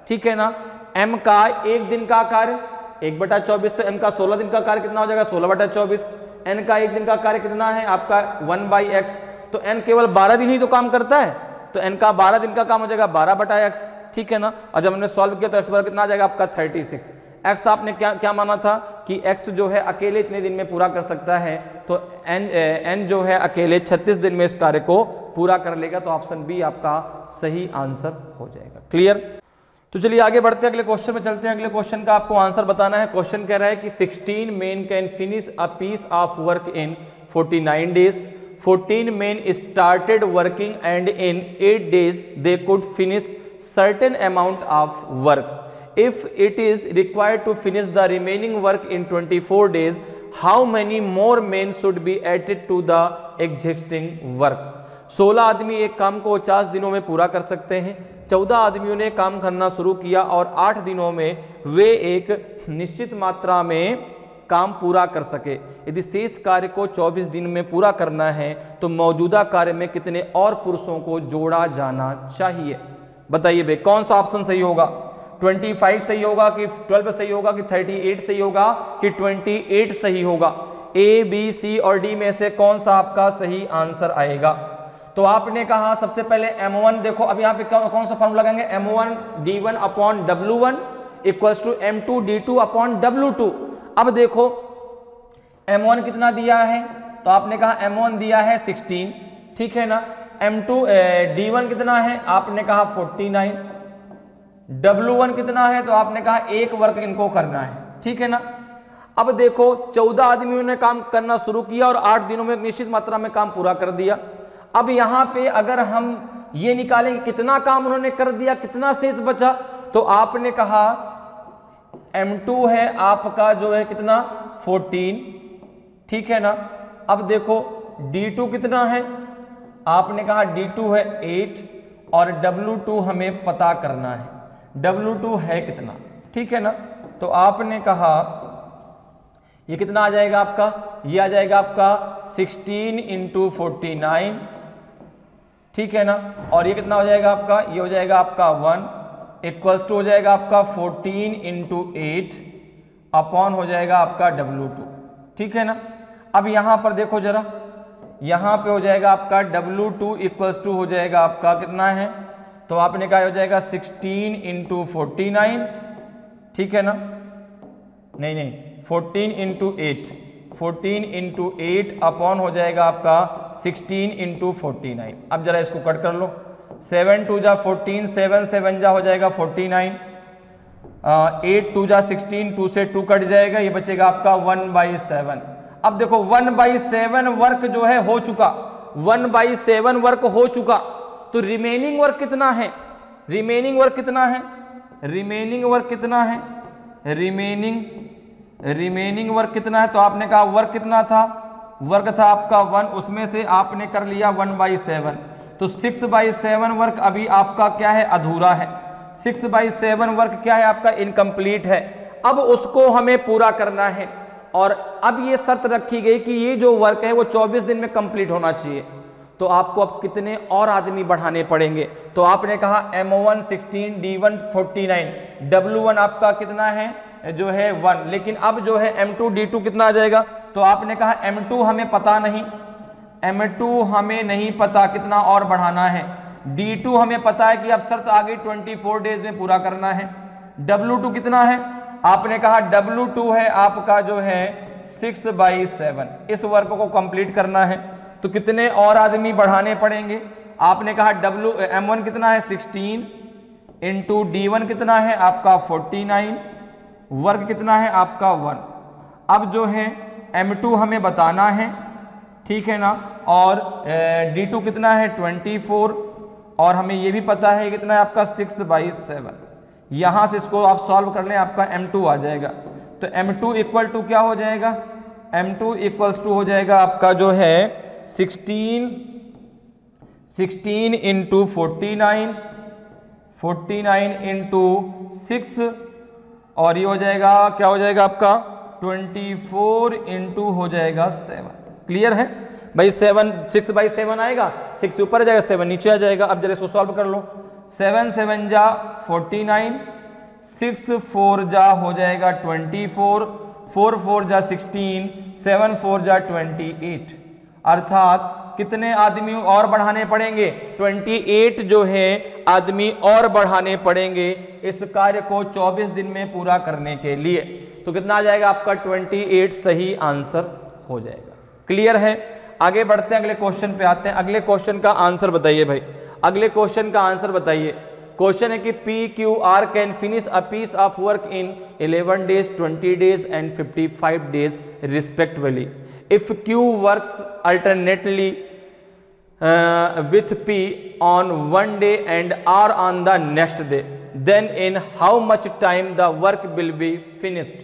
ठीक है ना। m का 1 दिन का कार्य 1/24, तो m का 16 दिन का कार्य कितना हो जाएगा 16/24। n का 1 दिन का कार्य कितना है आपका 1/x, तो n केवल 12 दिन ही तो काम करता है, तो n का 12 दिन का काम हो जाएगा 12/x, ठीक है ना। और जब हमने सॉल्व किया तो x बराबर कितना आ जाएगा आपका 36। x आपने क्या माना था कि x जो है अकेले इतने दिन में पूरा कर सकता है, तो n जो है अकेले 36 दिन में इस कार्य को पूरा कर लेगा। तो ऑप्शन बी आपका सही आंसर हो जाएगा। क्लियर? तो चलिए आगे बढ़ते हैं, अगले क्वेश्चन में चलते हैं। अगले क्वेश्चन का आपको आंसर बताना है। क्वेश्चन कह रहा है कि 16 men can finish a piece of work in 49 days. 14 men started working and in 8 days they could finish certain amount of work. If it is required to finish the remaining work in 24 days, how many more men should be added to the existing work? 16 आदमी एक काम को 50 दिनों में पूरा कर सकते हैं। 14 आदमियों ने काम करना शुरू किया और 8 दिनों में वे एक निश्चित मात्रा में काम पूरा कर सके। यदि शेष कार्य को 24 दिन में पूरा करना है तो मौजूदा कार्य में कितने और पुरुषों को जोड़ा जाना चाहिए? बताइए भाई, कौन सा ऑप्शन सही होगा? 25 सही होगा कि 12 सही होगा कि 38 सही होगा कि 28 सही होगा? ए, बी, सी और डी में से कौन सा आपका सही आंसर आएगा? तो आपने कहा सबसे पहले m1, देखो अब यहाँ पे कौन सा फॉर्मूला लगाएंगे? m1 d1 upon w1 equals to m2 d2 upon w2। अब देखो m1 कितना दिया है, तो आपने कहा m1 दिया है 16, ठीक है ना। m2 d1 कितना है, आपने कहा 49, w1 कितना है, तो आपने कहा एक वर्क इनको करना है, ठीक है ना। अब देखो 14 आदमियों ने काम करना शुरू किया और 8 दिनों में एक निश्चित मात्रा में काम पूरा कर दिया। अब यहां पे अगर हम ये निकालेंगे कितना काम उन्होंने कर दिया, कितना शेष बचा, तो आपने कहा m2 है आपका जो है कितना 14, ठीक है ना। अब देखो d2 कितना है, आपने कहा d2 है 8 और w2 हमें पता करना है, w2 है कितना, ठीक है ना। तो आपने कहा ये कितना आ जाएगा आपका, ये आ जाएगा आपका 16 × 49, ठीक है ना। और ये कितना हो जाएगा आपका, ये हो जाएगा आपका 1 इक्वल्स टू हो जाएगा आपका 14 × 8 अपॉन हो जाएगा आपका w2, ठीक है ना। अब यहां पर देखो जरा, यहां पे हो जाएगा आपका w2 इक्वल्स टू हो जाएगा आपका कितना है, तो आपने कहा हो जाएगा 16 × 49, ठीक है ना। नहीं 14 × 8, 14 × 8 अपॉन हो जाएगा आपका 16 × 49। अब जरा इसको कट कर लो, 7 2 जा 14, 7 7 जा हो जाएगा 49, 8 2 जा 16, 2 से 2 कट जाएगा, ये बचेगा आपका 1/7। अब देखो 1/7 वर्क जो है हो चुका, 1/7 वर्क हो चुका, तो रिमेनिंग वर्क कितना है, रिमेनिंग वर्क कितना है, रिमेनिंग वर्क कितना है, रिमेनिंग वर्क कितना है, तो आपने कहा वर्क कितना था, वर्क था आपका 1, उसमें से आपने कर लिया 1/7, तो 6/7 वर्क अभी आपका क्या है, अधूरा है। 6/7 वर्क क्या है आपका, इनकम्प्लीट है। अब उसको हमें पूरा करना है और अब ये शर्त रखी गई कि ये जो वर्क है वो 24 दिन में कंप्लीट होना चाहिए। तो आपको अब कितने और आदमी बढ़ाने पड़ेंगे, तो आपने कहा m1 16, d1 49, w1 आपका कितना है जो है 1, लेकिन अब जो है m2 d2 कितना आ जाएगा, तो आपने कहा m2 हमें पता नहीं, m2 हमें नहीं पता कितना और बढ़ाना है, d2 हमें पता है कि अब शर्त आ गई 24 डेज में पूरा करना है, w2 कितना है, आपने कहा w2 है आपका जो है 6/7, इस वर्क को कंप्लीट करना है, तो कितने और आदमी बढ़ाने पड़ेंगे, आपने कहा m1 कितना है 16 × d1 कितना है आपका 49, वर्ग कितना है आपका 1। अब जो है M2 हमें बताना है, ठीक है ना, और D2 कितना है 24, और हमें ये भी पता है कितना है आपका 6/7। यहाँ से इसको आप सॉल्व कर लें, आपका M2 आ जाएगा। तो M2 इक्वल टू क्या हो जाएगा, M2 इक्वल्स टू हो जाएगा आपका जो है 16 इंटू 49 इंटू 6, और ये हो जाएगा क्या हो जाएगा आपका 24 इंटू हो जाएगा 7। क्लियर है भाई, 6/7 आएगा, 6 ऊपर आ जाएगा, 7 नीचे आ जाएगा। अब जरा इसको सॉल्व कर लो, 7 7 जा 49, 6 4 जा हो जाएगा 24, 4 4 जा 16, 7 4 जा 28। अर्थात कितने आदमी और बढ़ाने पड़ेंगे, 28 जो है आदमी और बढ़ाने पड़ेंगे इस कार्य को 24 दिन में पूरा करने के लिए। तो कितना आ जाएगा आपका 28 सही आंसर हो जाएगा। क्लियर है, आगे बढ़ते हैं, अगले क्वेश्चन पे आते हैं। अगले क्वेश्चन का आंसर बताइए भाई, अगले क्वेश्चन का आंसर बताइए। क्वेश्चन है कि PQR can finish a piece of work in 11 days, 20 days and 55 days respectively. If Q works alternately with P on one day and R on the next day, then in how much time the work will be finished?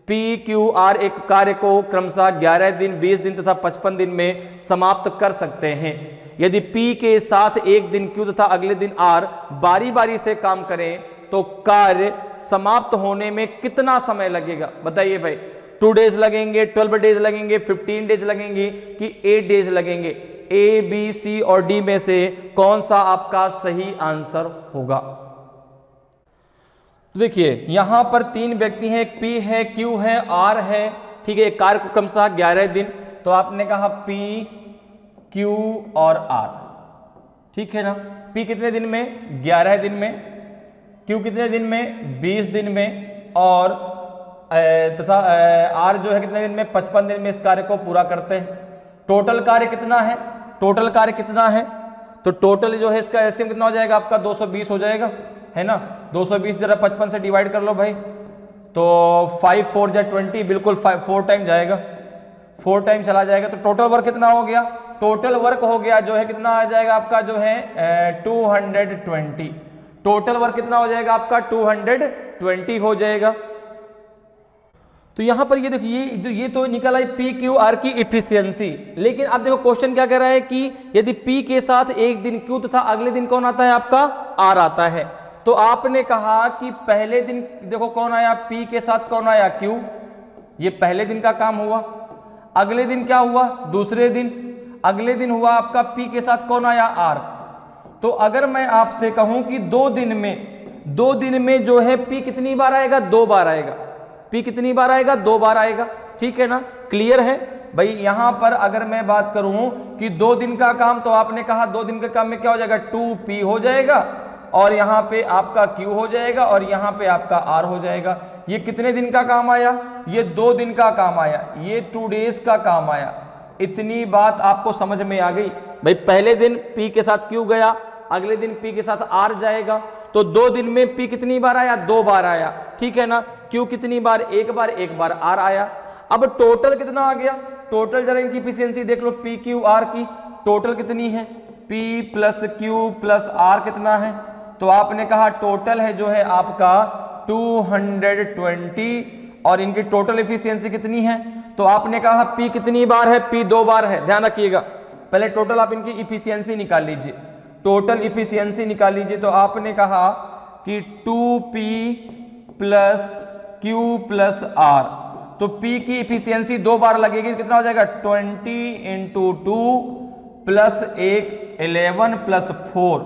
PQR एक कार्य को क्रमशः 11 दिन, 20 दिन तथा 55 दिन में समाप्त कर सकते हैं। यदि P के साथ एक दिन Q तथा अगले दिन R बारी बारी से काम करें तो कार्य समाप्त होने में कितना समय लगेगा? बताइए भाई, 2 days लगेंगे, 12 days लगेंगे, 15 days लगेंगे कि 8 days लगेंगे? A, B, C और D में से कौन सा आपका सही आंसर होगा? देखिए यहां पर 3 व्यक्ति हैं, एक P है, Q है, R है, ठीक है। एक कार्य को क्रमशः 11 दिन, तो आपने कहा P, Q और R, ठीक है ना। P कितने दिन में? 11 दिन में। Q कितने दिन में? 20 दिन में। और तथा R जो है कितने दिन में? 55 दिन में इस कार्य को पूरा करते हैं। टोटल कार्य कितना है? टोटल कार्य कितना है? तो टोटल जो है इसका एलसीएम कितना हो जाएगा आपका? 220 हो जाएगा, है ना। 220 जरा 55 से डिवाइड कर लो भाई, तो 5 4 जा 20, बिल्कुल 4 टाइम जाएगा, 4 टाइम चला जाएगा। तो टोटल वर्क कितना हो गया? टोटल वर्क हो गया जो है कितना आ जाएगा आपका जो है 220। टोटल वर्क कितना हो जाएगा आपका? 220 हो जाएगा। तो यहां पर ये देखिए, ये तो निकल आई PQR की इफिशियंसी। लेकिन अब देखो क्वेश्चन क्या कह रहा है कि यदि P के साथ एक दिन Q तथा अगले दिन कौन आता है आपका? R आता है। तो आपने कहा कि पहले दिन देखो कौन आया, P के साथ कौन आया? Q, ये पहले दिन का काम हुआ। अगले दिन क्या हुआ? दूसरे दिन। अगले दिन हुआ आपका P के साथ कौन आया? R। तो अगर मैं आपसे कहूं कि 2 दिन में जो है P कितनी बार आएगा? 2 बार आएगा। P कितनी बार आएगा? 2 बार आएगा, ठीक है ना। क्लियर है भाई। यहां पर अगर मैं बात करूं कि 2 दिन का काम, तो आपने कहा 2 दिन के काम में क्या हो जाएगा? 2P हो जाएगा, और यहां पे आपका Q हो जाएगा, और यहां पे आपका R हो जाएगा। ये कितने दिन का काम आया? ये 2 दिन का काम आया, ये 2 days का काम आया। इतनी बात आपको समझ में आ गई भाई। पहले दिन P के साथ Q गया, अगले दिन P के साथ R जाएगा, तो 2 दिन में P कितनी बार आया? 2 बार आया, ठीक है ना। Q कितनी बार? 1 बार, 1 बार R आया। अब टोटल कितना आ गया? टोटल जरा इनकी एफिशिएंसी देख लो, PQR की टोटल कितनी है? P plus Q plus R कितना है? तो आपने कहा टोटल है जो है आपका 220, और इनकी टोटल एफिशिएंसी कितनी है? तो आपने कहा P कितनी बार है? P 2 बार है। ध्यान रखिएगा, पहले टोटल आप इनकी एफिशिएंसी निकाल लीजिए, टोटल एफिशिएंसी निकाल लीजिए। तो आपने कहा कि 2P plus Q plus R, तो P की एफिशिएंसी 2 बार लगेगी, कितना हो जाएगा? 20 इंटू 2 प्लस 1 11 प्लस 4,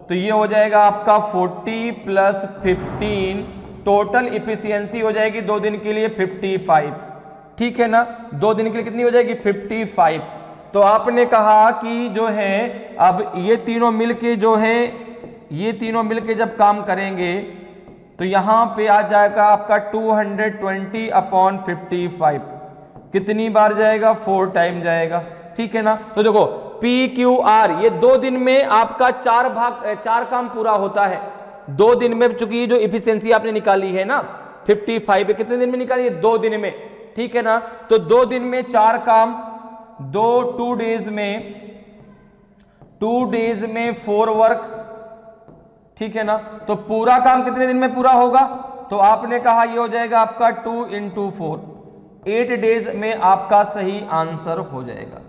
तो ये हो जाएगा आपका 40 प्लस 15। टोटल एफिशिएंसी हो जाएगी 2 दिन के लिए 55, ठीक है ना। 2 दिन के लिए कितनी हो जाएगी? 55। तो आपने कहा कि जो है अब ये तीनों मिलके जो है, ये तीनों मिलके जब काम करेंगे तो यहां पे आ जाएगा आपका 220 अपॉन 55। कितनी बार जाएगा? 4 टाइम जाएगा, ठीक है ना। तो देखो PQR ये 2 दिन में आपका 4 काम पूरा होता है। 2 दिन में, चूंकि जो एफिशिएंसी आपने निकाली है ना 55, कितने दिन में निकाली है? 2 दिन में, ठीक है ना। तो 2 दिन में 4 काम, 2 डेज में 4 वर्क, ठीक है ना। तो पूरा काम कितने दिन में पूरा होगा, तो आपने कहा ये हो जाएगा आपका 2 × 4, 8 डेज में आपका सही आंसर हो जाएगा।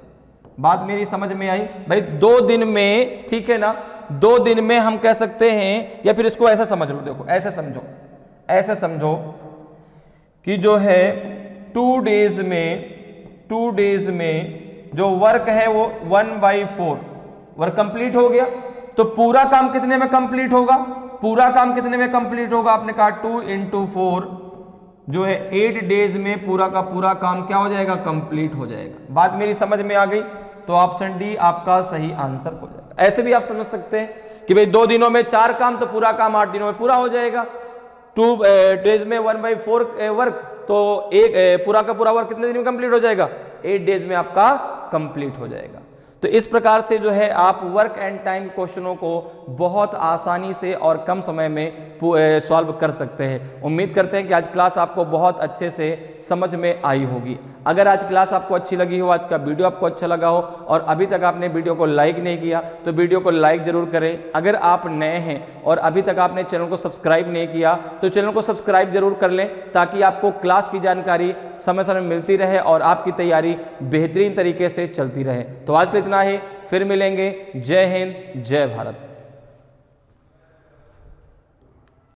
बात मेरी समझ में आई भाई। 2 दिन में, ठीक है ना, 2 दिन में हम कह सकते हैं, या फिर इसको ऐसा समझ लो, देखो ऐसे समझो कि जो है 2 डेज में जो वर्क है वो 1/4 वर्क कंप्लीट हो गया। तो पूरा काम कितने में कंप्लीट होगा, आपने कहा 2 × 4 जो है 8 डेज में पूरा का पूरा काम क्या हो जाएगा, कंप्लीट हो जाएगा। बात मेरी समझ में आ गई, तो ऑप्शन डी आपका सही आंसर हो जाएगा। ऐसे भी आप समझ सकते हैं कि भाई 2 दिनों में 4 काम, तो पूरा काम 8 दिनों में पूरा हो जाएगा। 2 डेज में 1/4 वर्क, तो एक पूरा का पूरा वर्क कितने दिन में कंप्लीट हो जाएगा, 8 डेज में आपका कंप्लीट हो जाएगा। तो इस प्रकार से जो है आप वर्क एंड टाइम क्वेश्चनों को बहुत आसानी से और कम समय में सॉल्व कर सकते हैं। उम्मीद करते हैं कि आज क्लास आपको बहुत अच्छे से समझ में आई होगी। अगर आज क्लास आपको अच्छी लगी हो, आज का वीडियो आपको अच्छा लगा हो और अभी तक आपने वीडियो को लाइक नहीं किया तो वीडियो को लाइक जरूर करें। अगर आप नए हैं और अभी तक आपने चैनल को सब्सक्राइब नहीं किया तो चैनल को सब्सक्राइब जरूर कर लें, ताकि आपको क्लास की जानकारी समय समय मिलती रहे और आपकी तैयारी बेहतरीन तरीके से चलती रहे। तो आज के लिए इतना ही, फिर मिलेंगे। जय हिंद, जय भारत।